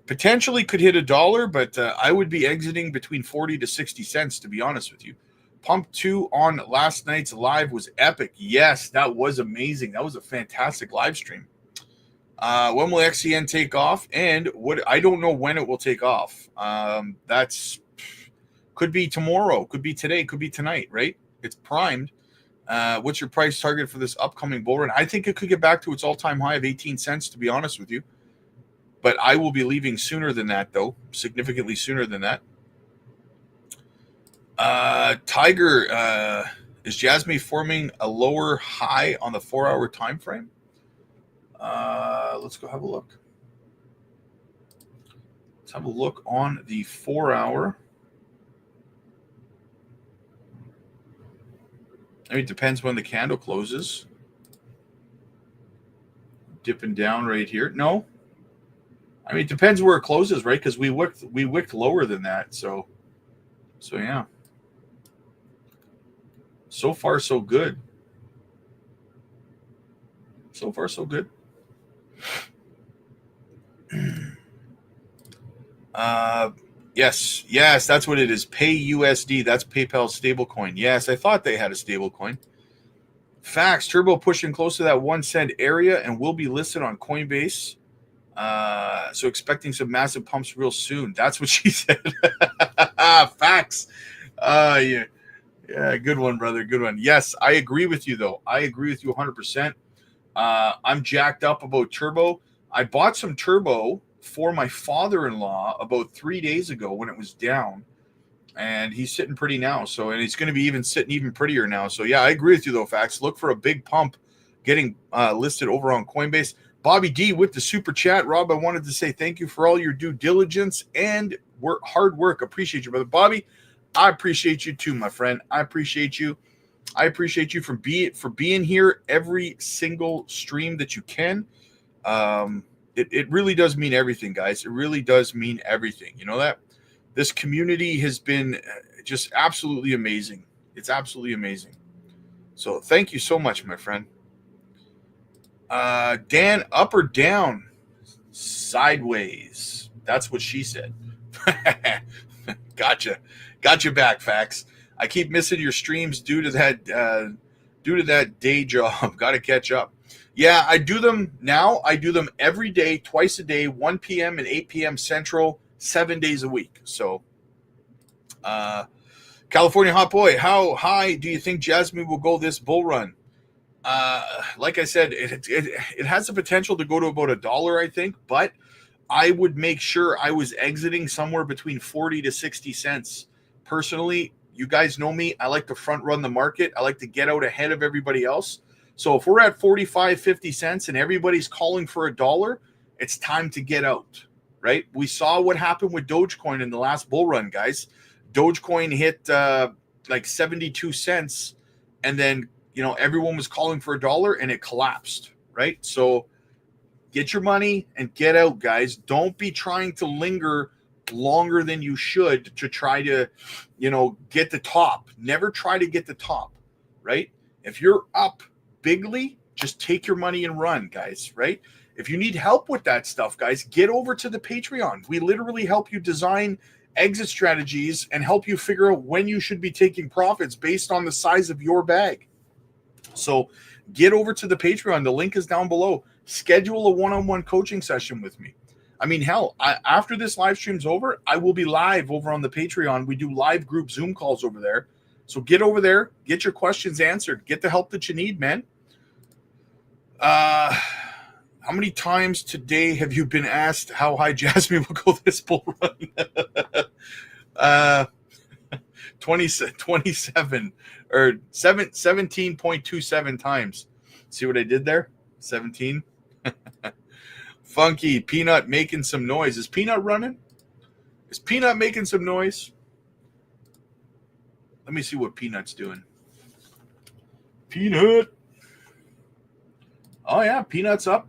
Potentially could hit $1, but I would be exiting between 40 to 60 cents, to be honest with you. Pump 2 on last night's live was epic. Yes, that was amazing. That was a fantastic live stream. When will XCN take off? And what I don't know when it will take off. That's could be tomorrow, could be today, could be tonight, right? It's primed. What's your price target for this upcoming bull run? I think it could get back to its all-time high of 18 cents, to be honest with you. But I will be leaving sooner than that, though, significantly sooner than that. Tiger, is Jasmy forming a lower high on the 4-hour time frame? Let's go have a look. Let's have a look on the 4-hour. I mean, it depends when the candle closes. Dipping down right here. No. I mean, it depends where it closes, right? Because we wicked lower than that. So yeah. So far, so good. So far, so good. Yes, that's what it is. PayUSD. That's PayPal's stablecoin. Yes, I thought they had a stablecoin. Facts. Turbo pushing close to that 1 cent area and will be listed on Coinbase. So expecting some massive pumps real soon. That's what she said. Facts. Yeah, good one, brother. Good one. Yes, I agree with you, though. I agree with you 100%. I'm jacked up about Turbo. I bought some Turbo for my father-in-law about 3 days ago when it was down, and he's sitting pretty now. So, and it's going to be sitting even prettier now. So, yeah, I agree with you, though, Facts. Look for a big pump getting listed over on Coinbase. Bobby D with the super chat. Rob, I wanted to say thank you for all your due diligence and hard work. Appreciate you, brother. Bobby, I appreciate you too, my friend. I appreciate you. I appreciate you for being here every single stream that you can. It really does mean everything, guys. It really does mean everything. You know that? This community has been just absolutely amazing. It's absolutely amazing. So thank you so much, my friend. Dan, up or down? Sideways. That's what she said. Gotcha. Got your back, Facts. I keep missing your streams due to that day job. Got to catch up. Yeah, I do them now. I do them every day, twice a day, 1 p.m. and 8 p.m. Central, 7 days a week. So, California Hot Boy, how high do you think Jasmine will go this bull run? Like I said, it has the potential to go to about $1, I think, but I would make sure I was exiting somewhere between 40 to 60 cents. Personally, you guys know me. I like to front run the market. I like to get out ahead of everybody else. So if we're at 45, 50 cents and everybody's calling for $1, it's time to get out, right? We saw what happened with Dogecoin in the last bull run, guys. Dogecoin hit like 72 cents, and then everyone was calling for $1 and it collapsed, right? So get your money and get out, guys. Don't be trying to linger longer than you should to try to get the top. Never try to get the top, right? If you're up bigly, just take your money and run, guys, right? If you need help with that stuff, guys, get over to the Patreon. We literally help you design exit strategies and help you figure out when you should be taking profits based on the size of your bag. So get over to the Patreon. The link is down below. Schedule a one-on-one coaching session with me. I mean, hell, after this live stream's over, I will be live over on the Patreon. We do live group Zoom calls over there. So get over there, get your questions answered, get the help that you need, man. How many times today have you been asked how high Jasmine will go this bull run? 27 or 17.27 times. See what I did there? 17. Funky Peanut making some noise. Is Peanut running? Is Peanut making some noise? Let me see what Peanut's doing. Peanut. Oh, yeah. Peanut's up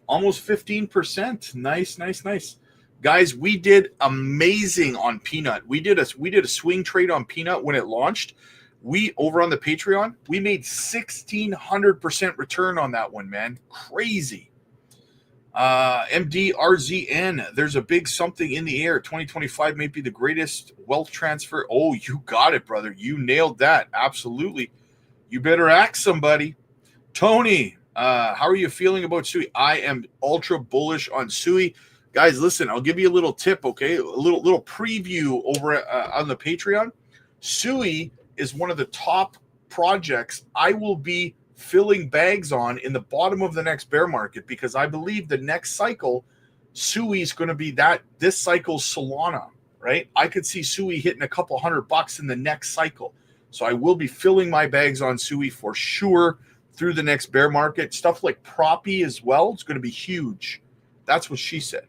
almost 15%. Nice, nice, nice. Guys, we did amazing on Peanut. We did a swing trade on Peanut when it launched. We, over on the Patreon, we made 1,600% return on that one, man. Crazy. MDRZN, there's a big something in the air. 2025 may be the greatest wealth transfer. Oh, you got it, brother. You nailed that. Absolutely. You better ask somebody. Tony, how are you feeling about Sui? I am ultra bullish on Sui. Guys, listen, I'll give you a little tip, okay? A little preview over on the Patreon. Sui is one of the top projects I will be filling bags on in the bottom of the next bear market, because I believe the next cycle, Sui is going to be this cycle's Solana, right? I could see Sui hitting a couple $100 in the next cycle. So I will be filling my bags on Sui for sure through the next bear market. Stuff like Proppy as well. It's going to be huge. That's what she said.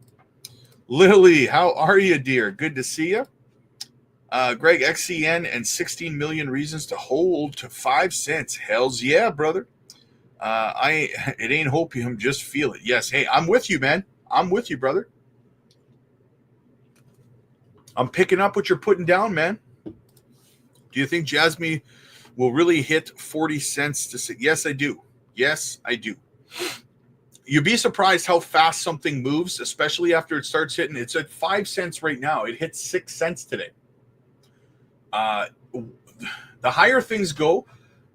Lily, how are you, dear? Good to see you. Greg, XCN and 16 million reasons to hold to 5 cents. Hells yeah, brother. It ain't hopium, just feel it. Yes, hey, I'm with you, man. I'm with you, brother. I'm picking up what you're putting down, man. Do you think Jasmine will really hit 40 cents to say? Yes, I do. Yes, I do. You'd be surprised how fast something moves, especially after it starts hitting. It's at 5 cents right now. It hit 6 cents today. The higher things go,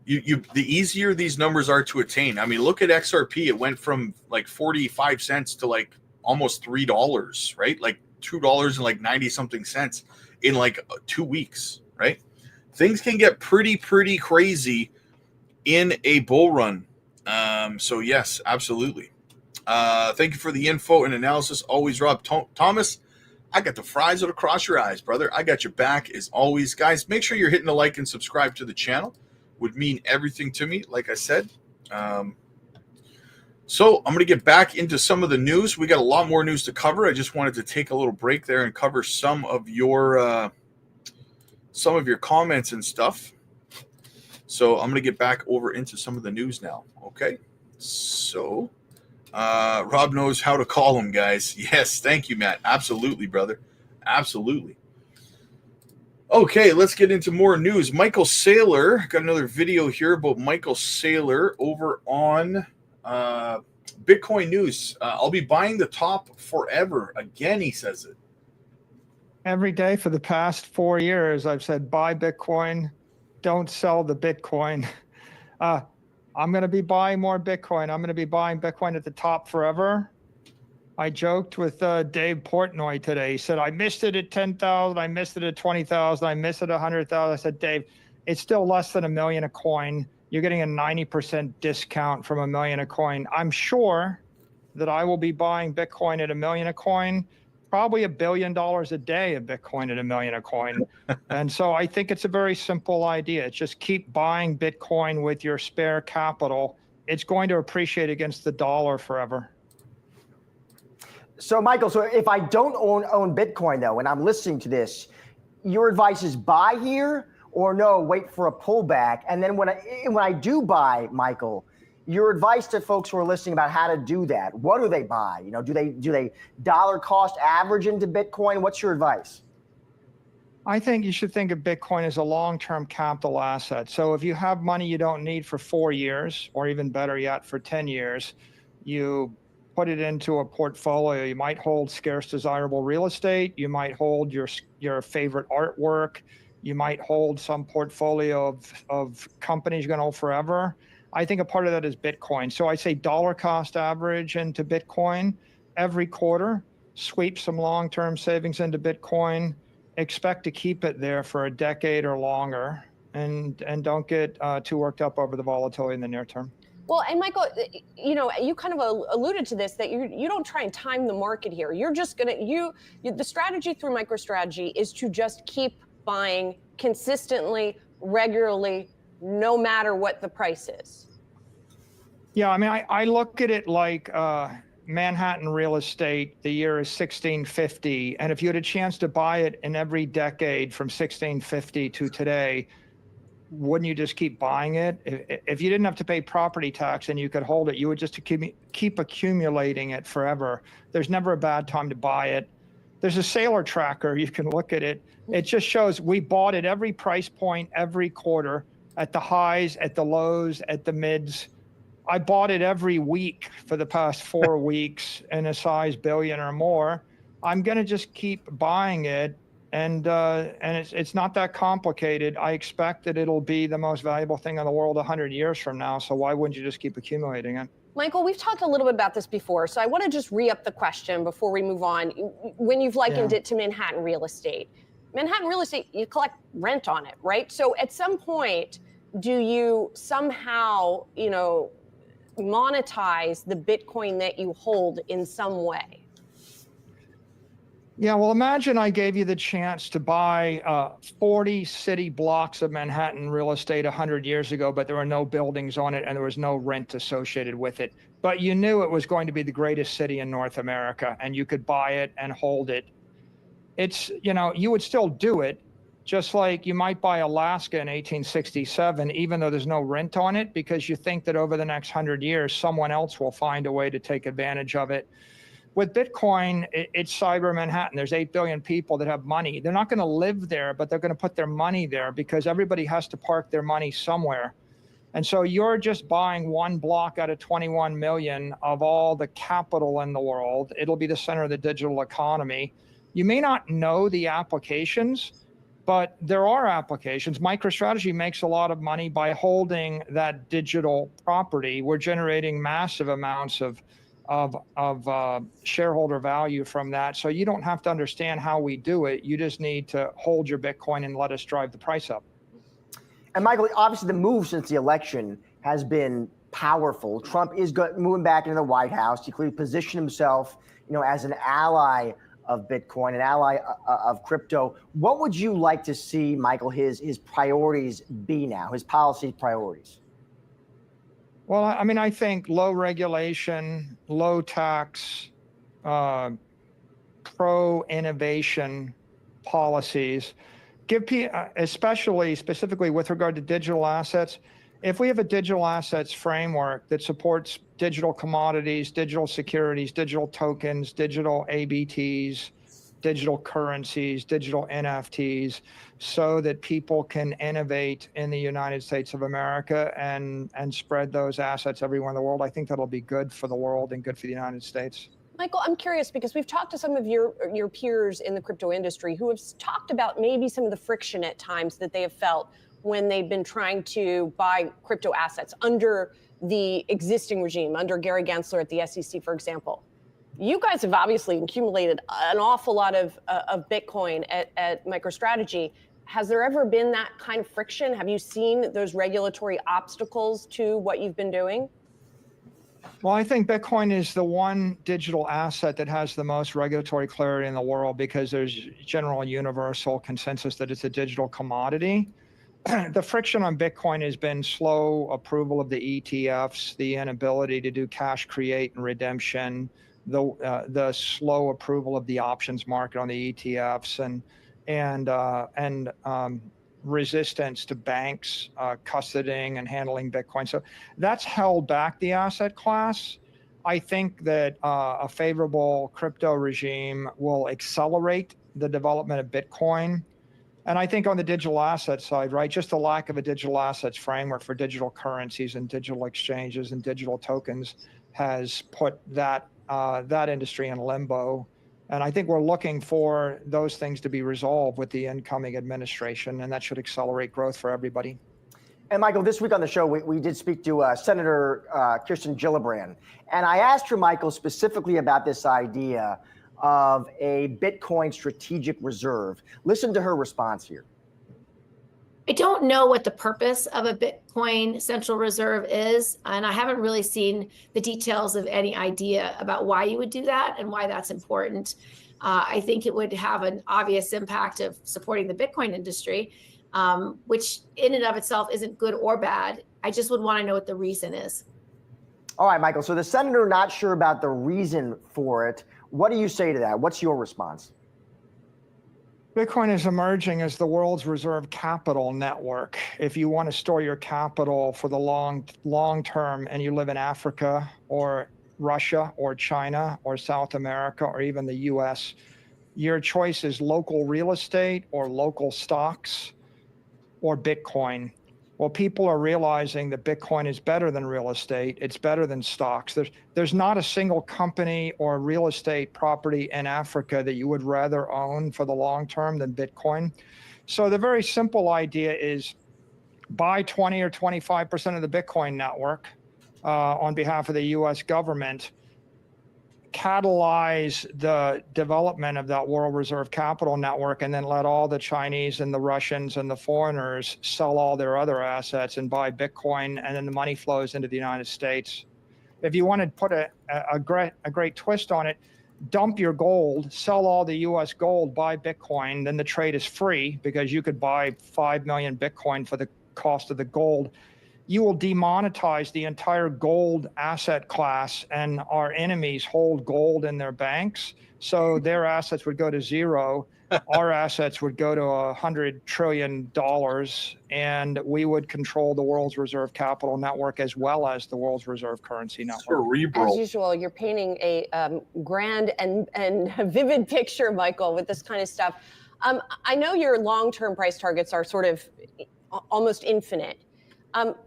the easier these numbers are to attain. I mean, look at XRP. It went from like 45 cents to like almost $3, right? Like $2 and like 90 something cents in like 2 weeks, right? Things can get pretty crazy in a bull run. So yes, absolutely. Thank you for the info and analysis. Always, Rob. Thomas, I got the fries that across your eyes, brother. I got your back as always. Guys, make sure you're hitting the like and subscribe to the channel. Would mean everything to me, like I said. So I'm going to get back into some of the news. We got a lot more news to cover. I just wanted to take a little break there and cover some of your comments and stuff. So I'm going to get back over into some of the news now. Okay. So Rob knows how to call him, guys. Yes. Thank you, Matt. Absolutely, brother. Absolutely. Okay, let's get into more news. Michael Saylor, got another video here about Michael Saylor over on Bitcoin News. I'll be buying the top forever. Again, he says it. Every day for the past 4 years, I've said, buy Bitcoin, don't sell the Bitcoin. I'm going to be buying more Bitcoin. I'm going to be buying Bitcoin at the top forever. I joked with Dave Portnoy today. He said, I missed it at 10,000. I missed it at 20,000. I missed it at 100,000. I said, Dave, it's still less than $1 million a coin. You're getting a 90% discount from $1 million a coin. I'm sure that I will be buying Bitcoin at $1 million a coin, probably $1 billion a day of Bitcoin at $1 million a coin. And so I think it's a very simple idea. It's just keep buying Bitcoin with your spare capital. It's going to appreciate against the dollar forever. So, Michael, so if I don't own Bitcoin, though, and I'm listening to this, your advice is buy here or no, wait for a pullback? And then when I do buy, Michael, your advice to folks who are listening about how to do that, what do they buy? You know, do they dollar cost average into Bitcoin? What's your advice? I think you should think of Bitcoin as a long-term capital asset. So if you have money you don't need for 4 years, or even better yet, for 10 years, you put it into a portfolio. You might hold scarce desirable real estate. You might hold your favorite artwork. You might hold some portfolio of companies you're going to hold forever. I think a part of that is Bitcoin. So I say dollar cost average into Bitcoin every quarter, sweep some long-term savings into Bitcoin, expect to keep it there for a decade or longer, and don't get too worked up over the volatility in the near term. Well, and Michael, you know, you kind of alluded to this, that you don't try and time the market here. You're just going to, the strategy through MicroStrategy is to just keep buying consistently, regularly, no matter what the price is. Yeah, I mean, I look at it like Manhattan real estate, the year is 1650. And if you had a chance to buy it in every decade from 1650 to today, wouldn't you just keep buying it? If you didn't have to pay property tax and you could hold it, you would just keep accumulating it forever. There's never a bad time to buy it. There's a Sailor tracker. You can look at it. It just shows we bought at every price point, every quarter, at the highs, at the lows, at the mids. I bought it every week for the past 4 weeks in a size billion or more. I'm going to just keep buying it. And it's not that complicated. I expect that it'll be the most valuable thing in the world 100 years from now. So why wouldn't you just keep accumulating it? Michael, we've talked a little bit about this before, so I want to just re-up the question before we move on. When you've likened it to Manhattan real estate, you collect rent on it, right? So at some point, do you somehow, monetize the Bitcoin that you hold in some way? Yeah, well, imagine I gave you the chance to buy 40 city blocks of Manhattan real estate 100 years ago, but there were no buildings on it and there was no rent associated with it. But you knew it was going to be the greatest city in North America and you could buy it and hold it. It's, you would still do it, just like you might buy Alaska in 1867, even though there's no rent on it, because you think that over the next 100 years, someone else will find a way to take advantage of it. With Bitcoin, it's cyber Manhattan. There's 8 billion people that have money. They're not going to live there, but they're going to put their money there because everybody has to park their money somewhere. And so you're just buying one block out of 21 million of all the capital in the world. It'll be the center of the digital economy. You may not know the applications, but there are applications. MicroStrategy makes a lot of money by holding that digital property. We're generating massive amounts of shareholder value from that. So you don't have to understand how we do it. You just need to hold your Bitcoin and let us drive the price up. And Michael, obviously the move since the election has been powerful. Trump is moving back into the White House. He clearly positioned himself, as an ally of Bitcoin, an ally of crypto. What would you like to see, Michael, his priorities be now, his policy priorities? Well, I mean, I think low regulation, low tax, pro-innovation policies give people, specifically with regard to digital assets, if we have a digital assets framework that supports digital commodities, digital securities, digital tokens, digital ABTs, digital currencies, digital NFTs, so that people can innovate in the United States of America and spread those assets everywhere in the world, I think that'll be good for the world and good for the United States. Michael, I'm curious because we've talked to some of your peers in the crypto industry who have talked about maybe some of the friction at times that they have felt when they've been trying to buy crypto assets under the existing regime, under Gary Gensler at the SEC, for example. You guys have obviously accumulated an awful lot of Bitcoin at MicroStrategy. Has there ever been that kind of friction? Have you seen those regulatory obstacles to what you've been doing? Well, I think Bitcoin is the one digital asset that has the most regulatory clarity in the world because there's general universal consensus that it's a digital commodity. The friction on Bitcoin has been slow approval of the ETFs, the inability to do cash create and redemption, the slow approval of the options market on the ETFs, and resistance to banks custodying and handling Bitcoin. So that's held back the asset class. I think that a favorable crypto regime will accelerate the development of Bitcoin. And I think on the digital asset side, right, just the lack of a digital assets framework for digital currencies and digital exchanges and digital tokens has put that industry in limbo. And I think we're looking for those things to be resolved with the incoming administration, and that should accelerate growth for everybody. And Michael, this week on the show, we did speak to Senator Kirsten Gillibrand. And I asked her, Michael, specifically about this idea of a Bitcoin strategic reserve. Listen to her response here. I don't know what the purpose of a Bitcoin central reserve is, and I haven't really seen the details of any idea about why you would do that and why that's important. I think it would have an obvious impact of supporting the Bitcoin industry, which in and of itself isn't good or bad. I just would want to know what the reason is. All right, Michael. So the senator not sure about the reason for it. What do you say to that? What's your response? Bitcoin is emerging as the world's reserve capital network. If you want to store your capital for the long term and you live in Africa or Russia or China or South America or even the US, your choice is local real estate or local stocks or Bitcoin. Well, people are realizing that Bitcoin is better than real estate. It's better than stocks. There's not a single company or real estate property in Africa that you would rather own for the long term than Bitcoin. So the very simple idea is buy 20 or 25% of the Bitcoin network on behalf of the US government, catalyze the development of that world reserve capital network, and then let all the Chinese and the Russians and the foreigners sell all their other assets and buy Bitcoin, and then the money flows into the United States. If you want to put a great twist on it, dump your gold, sell all the US gold, buy Bitcoin, then the trade is free because you could buy 5 million Bitcoin for the cost of the gold. You will demonetize the entire gold asset class, and our enemies hold gold in their banks. So their assets would go to zero. Our assets would go to $100 trillion, and we would control the world's reserve capital network as well as the world's reserve currency network. As usual, you're painting a grand and vivid picture, Michael, with this kind of stuff. I know your long-term price targets are sort of almost infinite.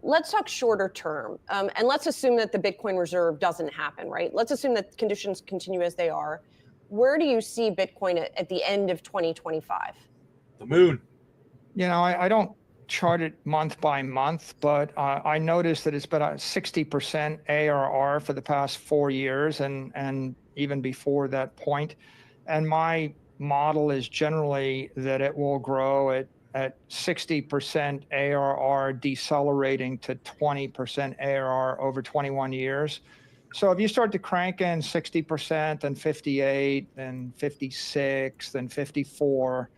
Let's talk shorter term, and let's assume that the Bitcoin reserve doesn't happen, right? Let's assume that conditions continue as they are. Where do you see Bitcoin at the end of 2025? The moon. You know, I don't chart it month by month, but I noticed that it's been a 60% ARR for the past 4 years and even before that point. And my model is generally that it will grow at 60% ARR, decelerating to 20% ARR over 21 years. So if you start to crank in 60%, then 58, then 56, then 54,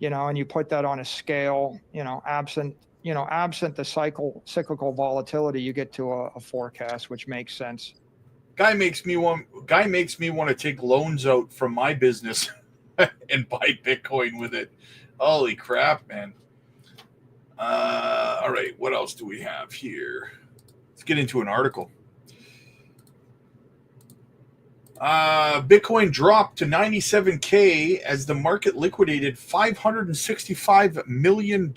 and you put that on a scale, absent the cyclical volatility, you get to a forecast which makes sense. Guy makes me want to take loans out from my business and buy Bitcoin with it. Holy crap, man. All right, what else do we have here? Let's get into an article. Bitcoin dropped to 97K as the market liquidated $565 million.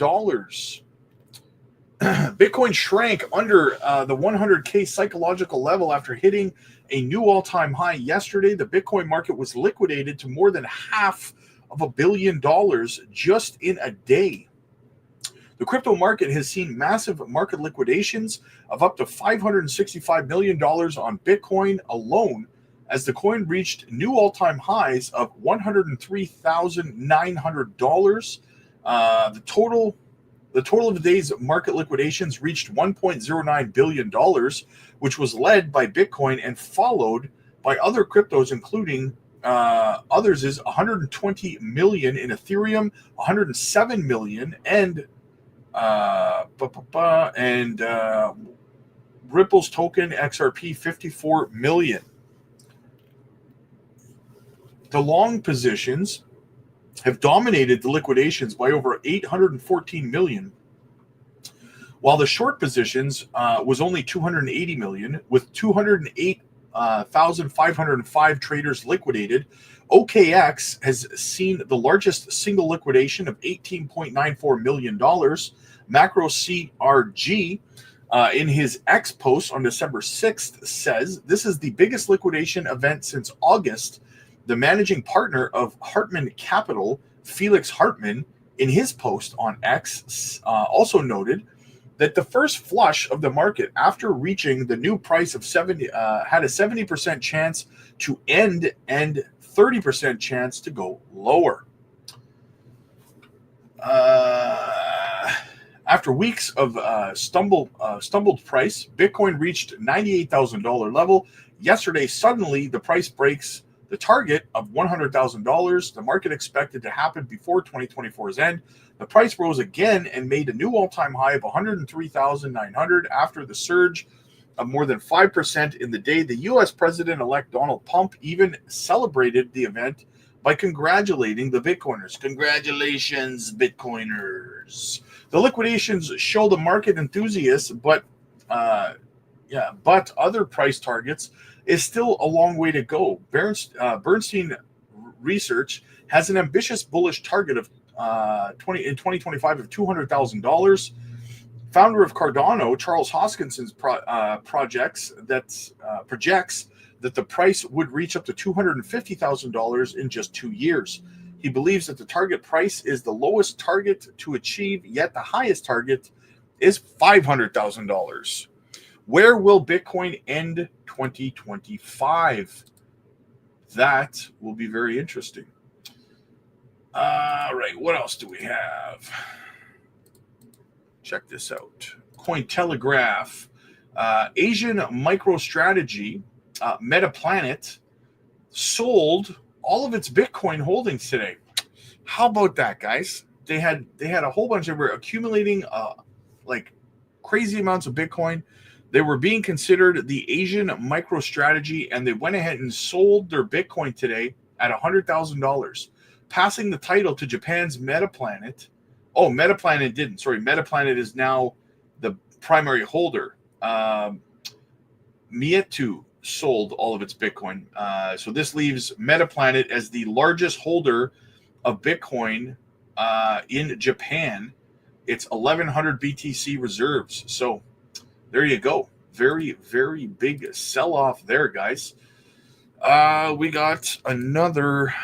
Bitcoin shrank under the 100K psychological level after hitting a new all-time high yesterday. The Bitcoin market was liquidated to more than $500 million just in a day. The crypto market has seen massive market liquidations of up to $565 million on Bitcoin alone, as the coin reached new all-time highs of $103,900. The total of the day's market liquidations reached $1.09 billion, which was led by Bitcoin and followed by other cryptos, including others is 120 million in Ethereum, 107 million, and Ripple's token XRP 54 million. The long positions have dominated the liquidations by over 814 million, while the short positions was only 280 million, with 208,505 traders liquidated. OKX has seen the largest single liquidation of $18.94 million. Macro CRG, in his X post on December 6th, says this is the biggest liquidation event since August. The managing partner of Hartman Capital, Felix Hartman, in his post on X, also noted that the first flush of the market after reaching the new price of 70 had a 70% chance to end and 30% chance to go lower. After weeks of stumbled price, Bitcoin reached $98,000 level. Yesterday, suddenly the price breaks the target of $100,000. The market expected to happen before 2024's end. The price rose again and made a new all-time high of $103,900 after the surge of more than 5% in the day. The U.S. President-elect Donald Trump even celebrated the event by congratulating the Bitcoiners. Congratulations, Bitcoiners. The liquidations show the market enthusiasts, but other price targets is still a long way to go. Bernstein Research has an ambitious bullish target of in 2025 of $200,000. Founder of Cardano, Charles Hoskinson, projects that the price would reach up to $250,000 in just 2 years. He believes that the target price is the lowest target to achieve, yet the highest target is $500,000. Where will Bitcoin end 2025? That will be very interesting. All right, what else do we have? Check this out. Cointelegraph, Asian MicroStrategy, Metaplanet sold all of its Bitcoin holdings today. How about that, guys? They had a whole bunch. They were accumulating like crazy amounts of Bitcoin. They were being considered the Asian MicroStrategy, and they went ahead and sold their Bitcoin today at $100,000, passing the title to Japan's Metaplanet. Oh, Metaplanet didn't. Sorry, Metaplanet is now the primary holder. Mietu sold all of its Bitcoin. So this leaves Metaplanet as the largest holder of Bitcoin in Japan. It's 1,100 BTC reserves. So there you go. Very, very big sell-off there, guys. We got another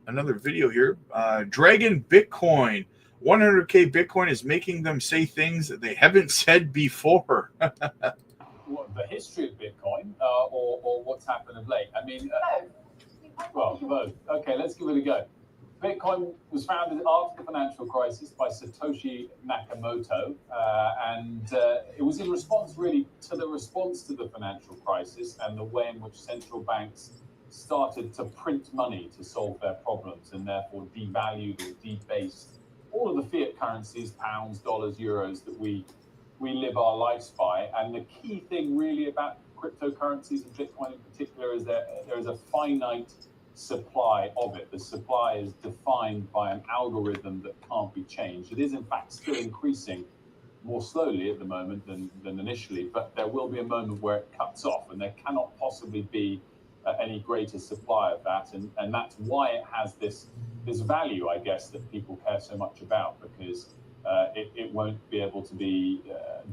video here. Dragon Bitcoin. 100K Bitcoin is making them say things that they haven't said before. What, the history of Bitcoin or what's happened of late? I mean, well, both. Okay, let's give it a go. Bitcoin was founded after the financial crisis by Satoshi Nakamoto, and it was in response really to the financial crisis and the way in which central banks started to print money to solve their problems and therefore devalued or debased all of the fiat currencies, pounds, dollars, euros that we live our lives by. And the key thing really about cryptocurrencies and Bitcoin in particular is that there is a finite supply of it. The supply is defined by an algorithm that can't be changed. It is in fact still increasing more slowly at the moment than initially, but there will be a moment where it cuts off, and there cannot possibly be any greater supply of that, and that's why it has this value, I guess, that people care so much about, because it won't be able to be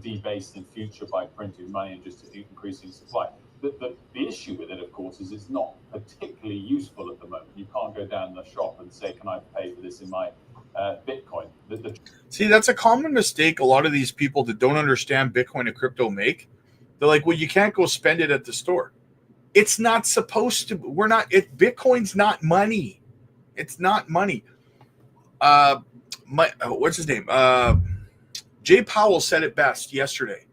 debased in future by printing money and just increasing supply. The issue with it, of course, is it's not particularly useful at the moment. You can't go down the shop and say, can I pay for this in my Bitcoin? See, that's a common mistake a lot of these people that don't understand Bitcoin and crypto make. They're like, well, you can't go spend it at the store. It's not supposed to. Bitcoin's not money. It's not money. What's his name? Jay Powell said it best yesterday.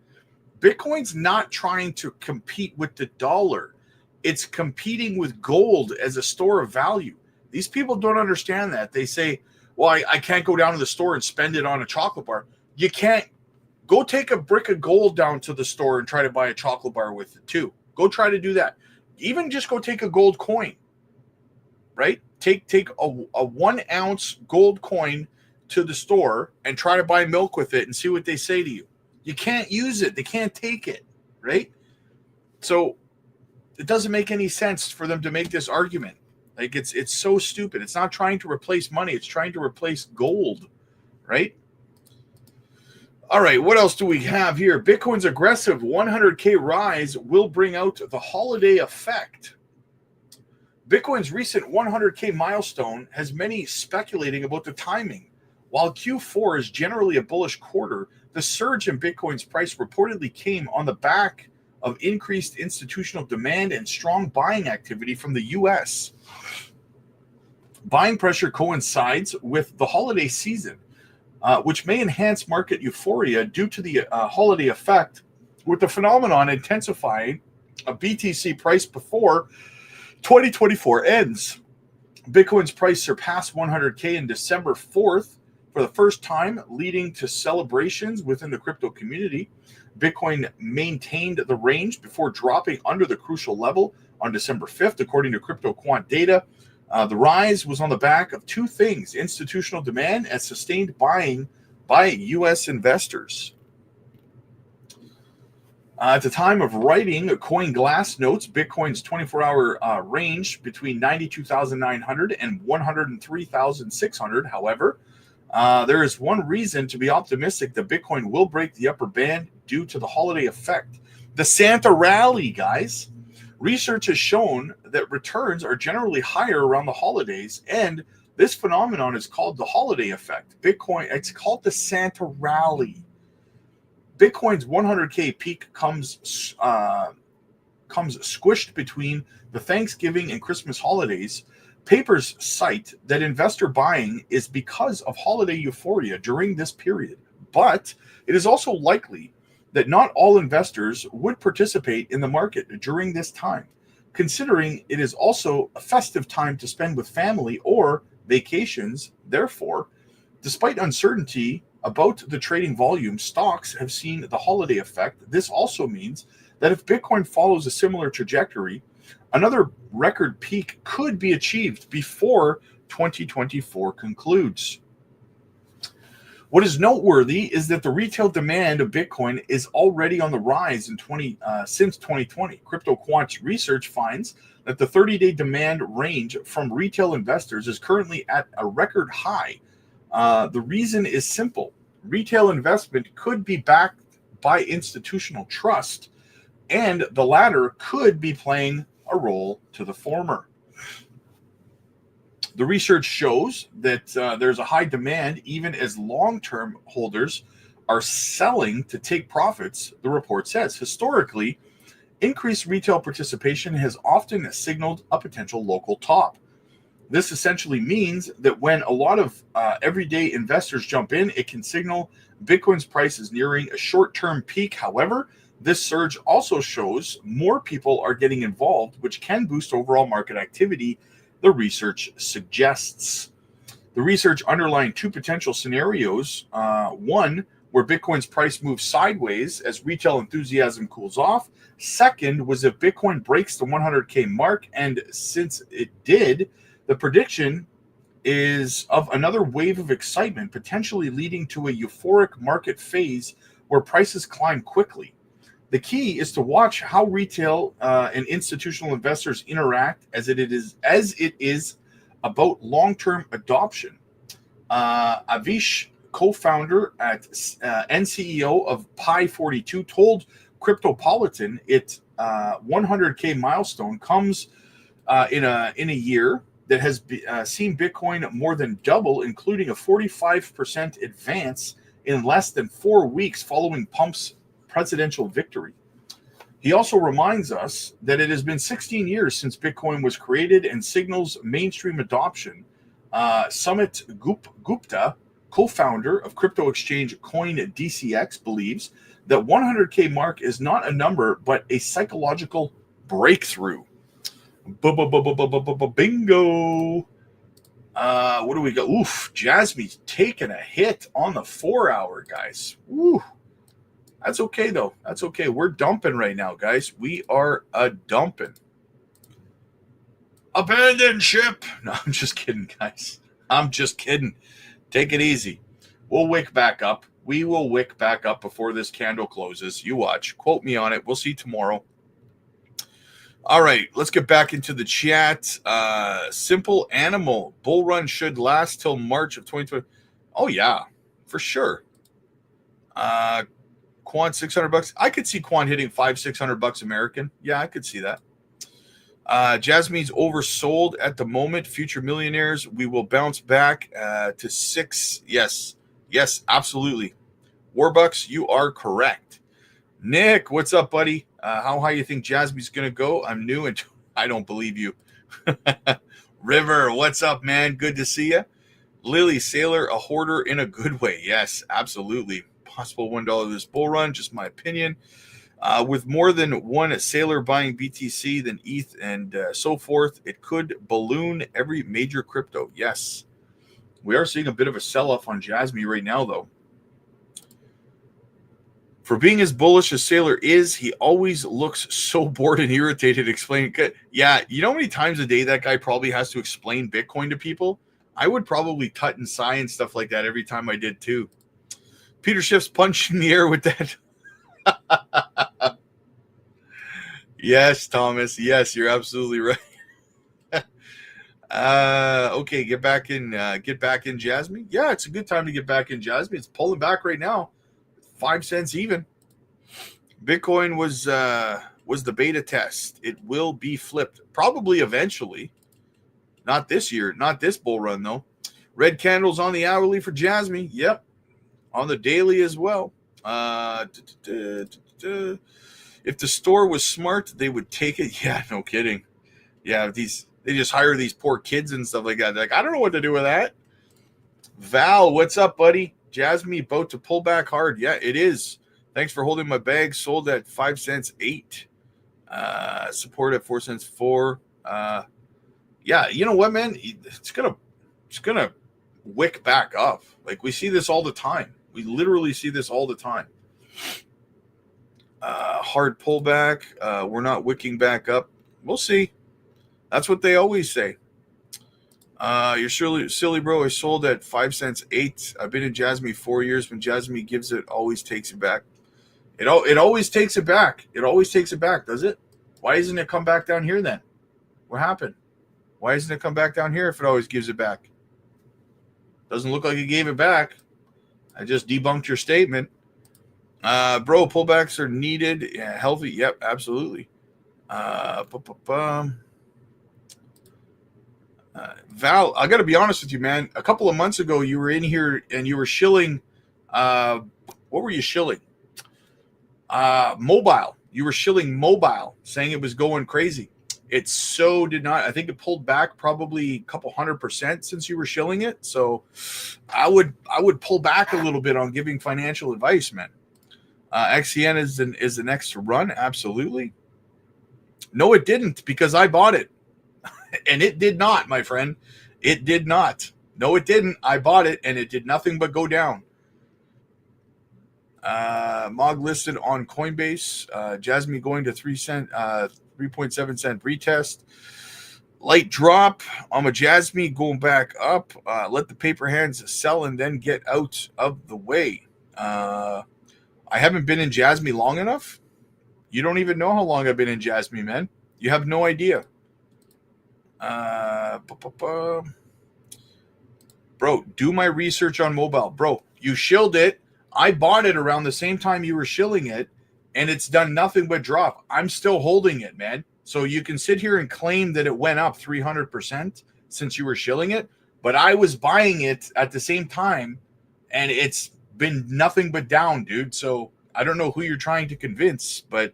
Bitcoin's not trying to compete with the dollar. It's competing with gold as a store of value. These people don't understand that. They say, well, I can't go down to the store and spend it on a chocolate bar. You can't. Go take a brick of gold down to the store and try to buy a chocolate bar with it too. Go try to do that. Even just go take a gold coin, right? Take a 1 ounce gold coin to the store and try to buy milk with it and see what they say to you. You can't use it. They can't take it, right? So it doesn't make any sense for them to make this argument. Like it's so stupid. It's not trying to replace money. It's trying to replace gold, right? All right, what else do we have here? Bitcoin's aggressive 100K rise will bring out the holiday effect. Bitcoin's recent 100K milestone has many speculating about the timing. While Q4 is generally a bullish quarter, the surge in Bitcoin's price reportedly came on the back of increased institutional demand and strong buying activity from the U.S. Buying pressure coincides with the holiday season, which may enhance market euphoria due to the holiday effect, with the phenomenon intensifying a BTC price before 2024 ends. Bitcoin's price surpassed 100K in December 4th for the first time, leading to celebrations within the crypto community. Bitcoin maintained the range before dropping under the crucial level on December 5th, according to Crypto Quant data. The rise was on the back of two things: institutional demand and sustained buying by U.S. investors. At the time of writing, CoinGlass notes Bitcoin's 24-hour range between 92,900 and 103,600. However, there is one reason to be optimistic that Bitcoin will break the upper band due to the holiday effect. The Santa rally, guys. Research has shown that returns are generally higher around the holidays, and this phenomenon is called the holiday effect. Bitcoin, it's called the Santa rally. Bitcoin's 100K peak comes squished between the Thanksgiving and Christmas holidays. Papers cite that investor buying is because of holiday euphoria during this period, but it is also likely that not all investors would participate in the market during this time, considering it is also a festive time to spend with family or vacations. Therefore, despite uncertainty about the trading volume, stocks have seen the holiday effect. This also means that if Bitcoin follows a similar trajectory, another record peak could be achieved before 2024 concludes. What is noteworthy is that the retail demand of Bitcoin is already on the rise since 2020. Crypto Quant's research finds that the 30-day demand range from retail investors is currently at a record high. The reason is simple. Retail investment could be backed by institutional trust, and the latter could be playing a role to the former. The research shows that there's a high demand even as long-term holders are selling to take profits, the report says. Historically, increased retail participation has often signaled a potential local top. This essentially means that when a lot of everyday investors jump in, it can signal Bitcoin's price is nearing a short-term peak. However, this surge also shows more people are getting involved, which can boost overall market activity, the research suggests. The research underlined two potential scenarios. One, where Bitcoin's price moves sideways as retail enthusiasm cools off. Second was if Bitcoin breaks the 100K mark, and since it did, the prediction is of another wave of excitement, potentially leading to a euphoric market phase where prices climb quickly. The key is to watch how retail and institutional investors interact, as it is about long-term adoption. Avish, co-founder and CEO of Pi42, told Cryptopolitan its 100K milestone comes in a year that has seen Bitcoin more than double, including a 45% advance in less than 4 weeks following Pump's presidential victory. He also reminds us that it has been 16 years since Bitcoin was created and signals mainstream adoption. Sumit Gupta, co-founder of crypto exchange CoinDCX, believes that 100K mark is not a number, but a psychological breakthrough. Bingo. What do we got? Oof, Jasmy's taking a hit on the 4 hour, guys. Ooh. That's okay, though. That's okay. We're dumping right now, guys. We are dumping. Abandon ship. No, I'm just kidding, guys. I'm just kidding. Take it easy. We'll wick back up. We will wick back up before this candle closes. You watch. Quote me on it. We'll see tomorrow. All right, let's get back into the chat. Simple Animal. Bull run should last till March of 2020. Oh, yeah, for sure. Quan, $600. I could see Quan hitting $500-600 American. Yeah, I could see that. Jasmine's oversold at the moment. Future millionaires, we will bounce back to 6. Yes, absolutely. Warbucks, you are correct. Nick, what's up, buddy? How high you think Jasmine's gonna go? I'm new and I don't believe you. River, what's up, man? Good to see you. Lily Sailor, a hoarder in a good way. Yes, absolutely. Possible $1 this bull run, just my opinion. With more than one sailor buying BTC than ETH and so forth, it could balloon every major crypto. Yes. We are seeing a bit of a sell-off on Jasmy right now, though. For being as bullish as Sailor is, he always looks so bored and irritated explaining. Yeah, you know how many times a day that guy probably has to explain Bitcoin to people? I would probably tut and sigh and stuff like that every time I did, too. Peter Schiff's punch in the air with that. Yes, Thomas. Yes, you're absolutely right. Okay, get back in Jasmy. Yeah, it's a good time to get back in Jasmy. It's pulling back right now. 5 cents even. Bitcoin was the beta test. It will be flipped probably eventually. Not this year, not this bull run though. Red candles on the hourly for Jasmy. Yep. On the daily as well. If the store was smart, they would take it. Yeah, no kidding. Yeah, they just hire these poor kids and stuff like that. They're like, I don't know what to do with that. Val, what's up, buddy? Jasmy about to pull back hard. Yeah, it is. Thanks for holding my bag. Sold at 5 cents 8. Support at 4 cents 4. Yeah, you know what, man? It's gonna wick back up. Like we see this all the time. We literally see this all the time. Hard pullback. We're not wicking back up. We'll see. That's what they always say. You're silly, bro. I sold at 5 cents 8. I've been in Jasmy 4 years. When Jasmy gives it, always takes it back. It always takes it back. It always takes it back, does it? Why doesn't it come back down here then? What happened? Why doesn't it come back down here if it always gives it back? Doesn't look like it gave it back. I just debunked your statement. Bro, pullbacks are needed. Yeah, healthy. Yep, absolutely. Val, I got to be honest with you, man. A couple of months ago, you were in here and you were shilling. What were you shilling? Mobile. You were shilling mobile, saying it was going crazy. It so did not. I think it pulled back probably a couple 100% since you were shilling it. So I would pull back a little bit on giving financial advice, man. XCN is the next to run. Absolutely. No, it didn't because I bought it. And it did not, my friend. It did not. No, it didn't. I bought it, and it did nothing but go down. MOG listed on Coinbase. Jasmy going to 3.7 cent retest. Light drop. I'm a Jasmy going back up. Let the paper hands sell and then get out of the way. I haven't been in Jasmy long enough. You don't even know how long I've been in Jasmy, man. You have no idea. Bro, do my research on mobile. Bro, you shilled it. I bought it around the same time you were shilling it, and it's done nothing but drop. I'm still holding it, man. So you can sit here and claim that it went up 300% since you were shilling it, but I was buying it at the same time, and it's been nothing but down, dude. So I don't know who you're trying to convince, but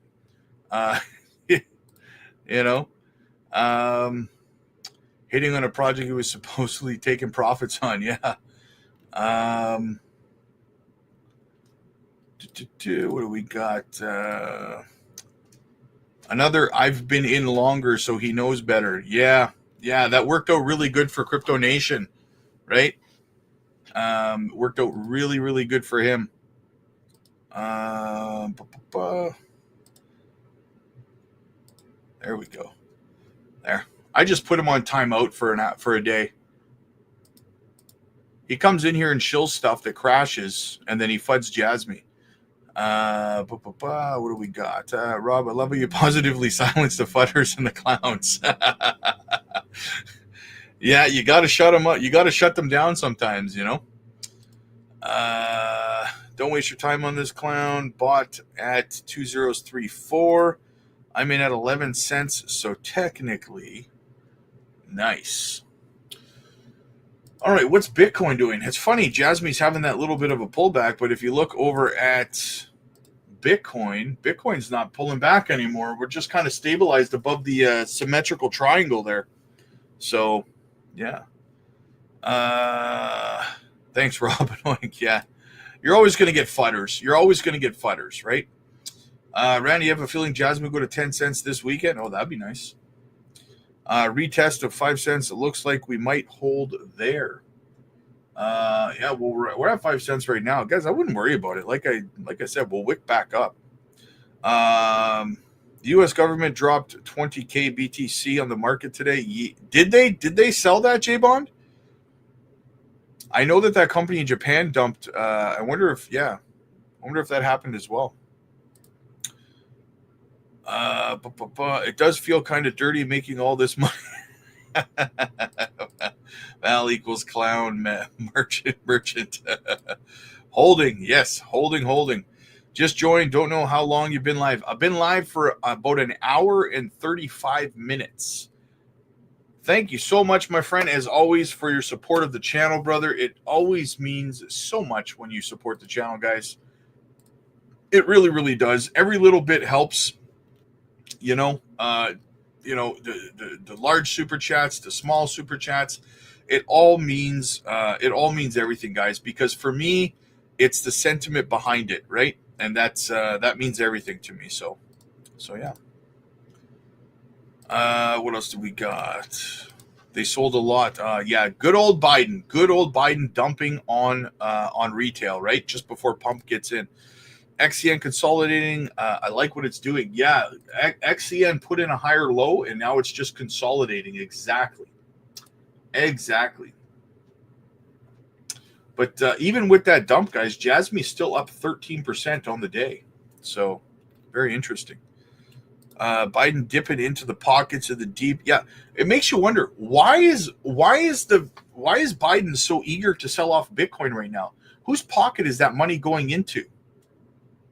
You know, hitting on a project he was supposedly taking profits on. Yeah. What do we got? Another, I've been in longer, so he knows better. Yeah, that worked out really good for Crypto Nation, right? Worked out really, really good for him. There we go. There. I just put him on timeout for a day. He comes in here and shills stuff that crashes, and then he FUDs Jasmy. What do we got? Rob, I love how you positively silence the fudders and the clowns. Yeah, you got to shut them up. You got to shut them down sometimes, you know. Don't waste your time on this clown. Bought at 2034. I'm in at 11 cents, so technically, nice. All right, what's Bitcoin doing? It's funny, Jasmy's having that little bit of a pullback, but if you look over at Bitcoin's not pulling back anymore. We're just kind of stabilized above the symmetrical triangle there. So, yeah. Thanks, Robin. Yeah. You're always going to get fudders. Right? Randy, you have a feeling Jasmy will go to 10 cents this weekend? Oh, that'd be nice. Retest of 5 cents. It looks like we might hold there. Yeah, well, we're at 5 cents right now, guys. I wouldn't worry about it. Like I said, we'll wick back up. The U.S. government dropped 20K BTC on the market today. Did they sell that, J-Bond? I know that company in Japan dumped. I wonder if that happened as well. It does feel kind of dirty making all this money. Val equals clown, merchant. Holding, yes, holding. Just joined. Don't know how long you've been live. I've been live for about an hour and 35 minutes. Thank you so much, my friend, as always, for your support of the channel, brother. It always means so much when you support the channel, guys. It really, really does. Every little bit helps. The large super chats, the small super chats, it all means everything, guys, because for me, it's the sentiment behind it, right? And that means everything to me. So yeah. What else do we got? They sold a lot. Yeah, good old Biden dumping on retail, right? Just before pump gets in. XCN consolidating. I like what it's doing. Yeah, XCN put in a higher low, and now it's just consolidating. Exactly. But even with that dump, guys, Jasmy's still up 13% on the day. So very interesting. Biden dipping into the pockets of the deep. Yeah, it makes you wonder why is Biden so eager to sell off Bitcoin right now? Whose pocket is that money going into?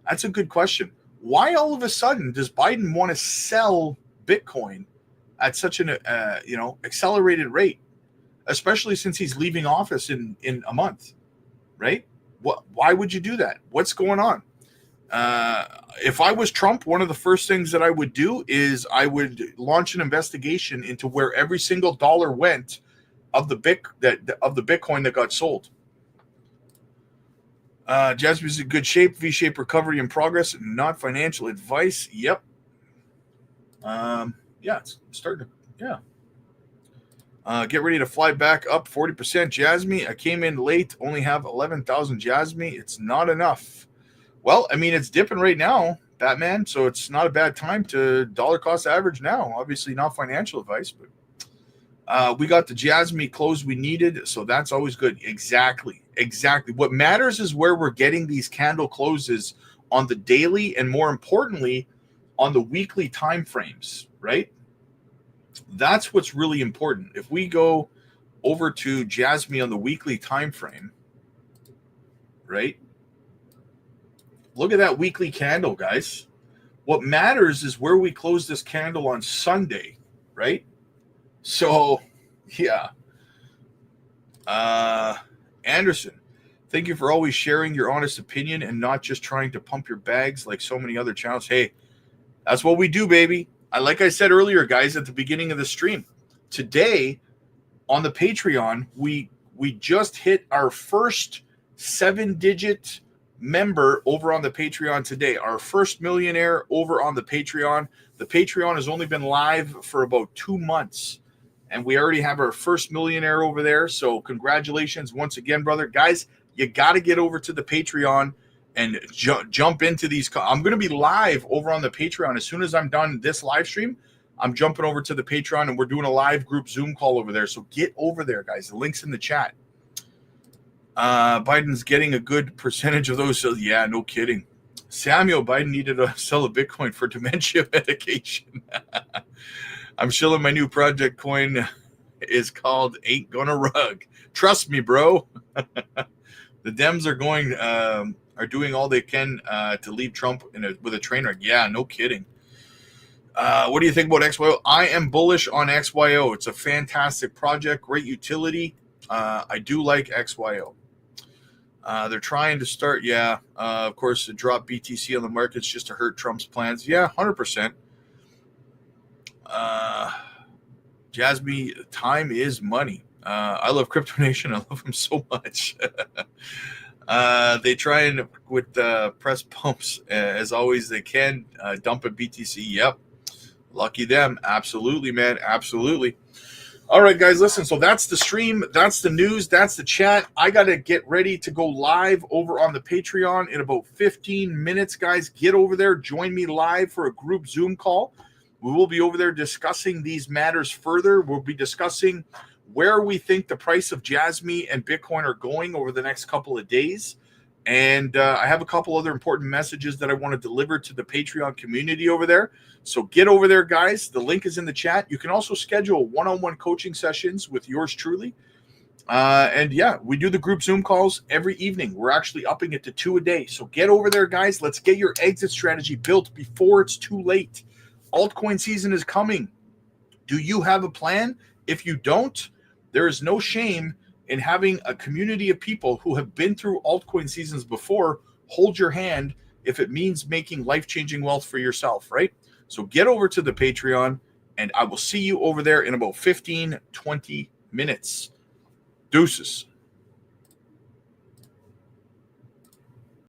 That's a good question. Why all of a sudden does Biden want to sell Bitcoin at such an accelerated rate, especially since he's leaving office in a month, right? Why would you do that? What's going on? If I was Trump, one of the first things that I would do is I would launch an investigation into where every single dollar went of the Bitcoin that got sold. Jasmy's in good shape. V-shaped recovery in progress. Not financial advice. Yep. Yeah, it's starting to. Yeah. Get ready to fly back up 40%. Jasmy, I came in late. Only have 11,000 Jasmy. It's not enough. Well, I mean, it's dipping right now, Batman. So it's not a bad time to dollar cost average now. Obviously, not financial advice, but we got the Jasmy close we needed. So that's always good. Exactly. What matters is where we're getting these candle closes on the daily and, more importantly, on the weekly time frames, right? That's what's really important. If we go over to Jasmy on the weekly time frame, right? Look at that weekly candle, guys. What matters is where we close this candle on Sunday, right? So, yeah. Anderson, thank you for always sharing your honest opinion and not just trying to pump your bags like so many other channels. Hey, That's what we do, baby. Like I said earlier, guys, at the beginning of the stream, today on the Patreon, we just hit our first 7-digit member over on the Patreon today. Our first millionaire over on the Patreon. The Patreon has only been live for about 2 months, and we already have our first millionaire over there. So congratulations once again, brother. Guys, you got to get over to the Patreon and jump into these. I'm going to be live over on the Patreon. As soon as I'm done this live stream, I'm jumping over to the Patreon, and we're doing a live group Zoom call over there. So get over there, guys. The link's in the chat. Biden's getting a good percentage of those. So yeah, no kidding. Samuel, Biden needed to sell a Bitcoin for dementia medication. I'm shilling my new project coin is called Ain't Gonna Rug. Trust me, bro. The Dems are doing all they can to leave Trump with a train wreck. Yeah, no kidding. What do you think about XYO? I am bullish on XYO. It's a fantastic project, great utility. I do like XYO. They're trying to start, of course, to drop BTC on the markets just to hurt Trump's plans. Yeah, 100%. Jasmine, time is money. I love Crypto Nation. I love them so much. They try and with press pumps as always they can dump a BTC. Yep, lucky them. Absolutely, man. Absolutely. All right, guys, listen. So that's the stream. That's the news. That's the chat. I got to get ready to go live over on the Patreon in about 15 minutes, guys. Get over there. Join me live for a group Zoom call. We will be over there discussing these matters further. We'll be discussing where we think the price of Jasmine and Bitcoin are going over the next couple of days. And I have a couple other important messages that I want to deliver to the Patreon community over there. So get over there, guys. The link is in the chat. You can also schedule one-on-one coaching sessions with yours truly. And yeah, we do the group Zoom calls every evening. We're actually upping it to 2 a day. So get over there, guys. Let's get your exit strategy built before it's too late. Altcoin season is coming. Do you have a plan? If you don't, there is no shame in having a community of people who have been through altcoin seasons before hold your hand if it means making life-changing wealth for yourself, right? So get over to the Patreon, and I will see you over there in about 15, 20 minutes. Deuces.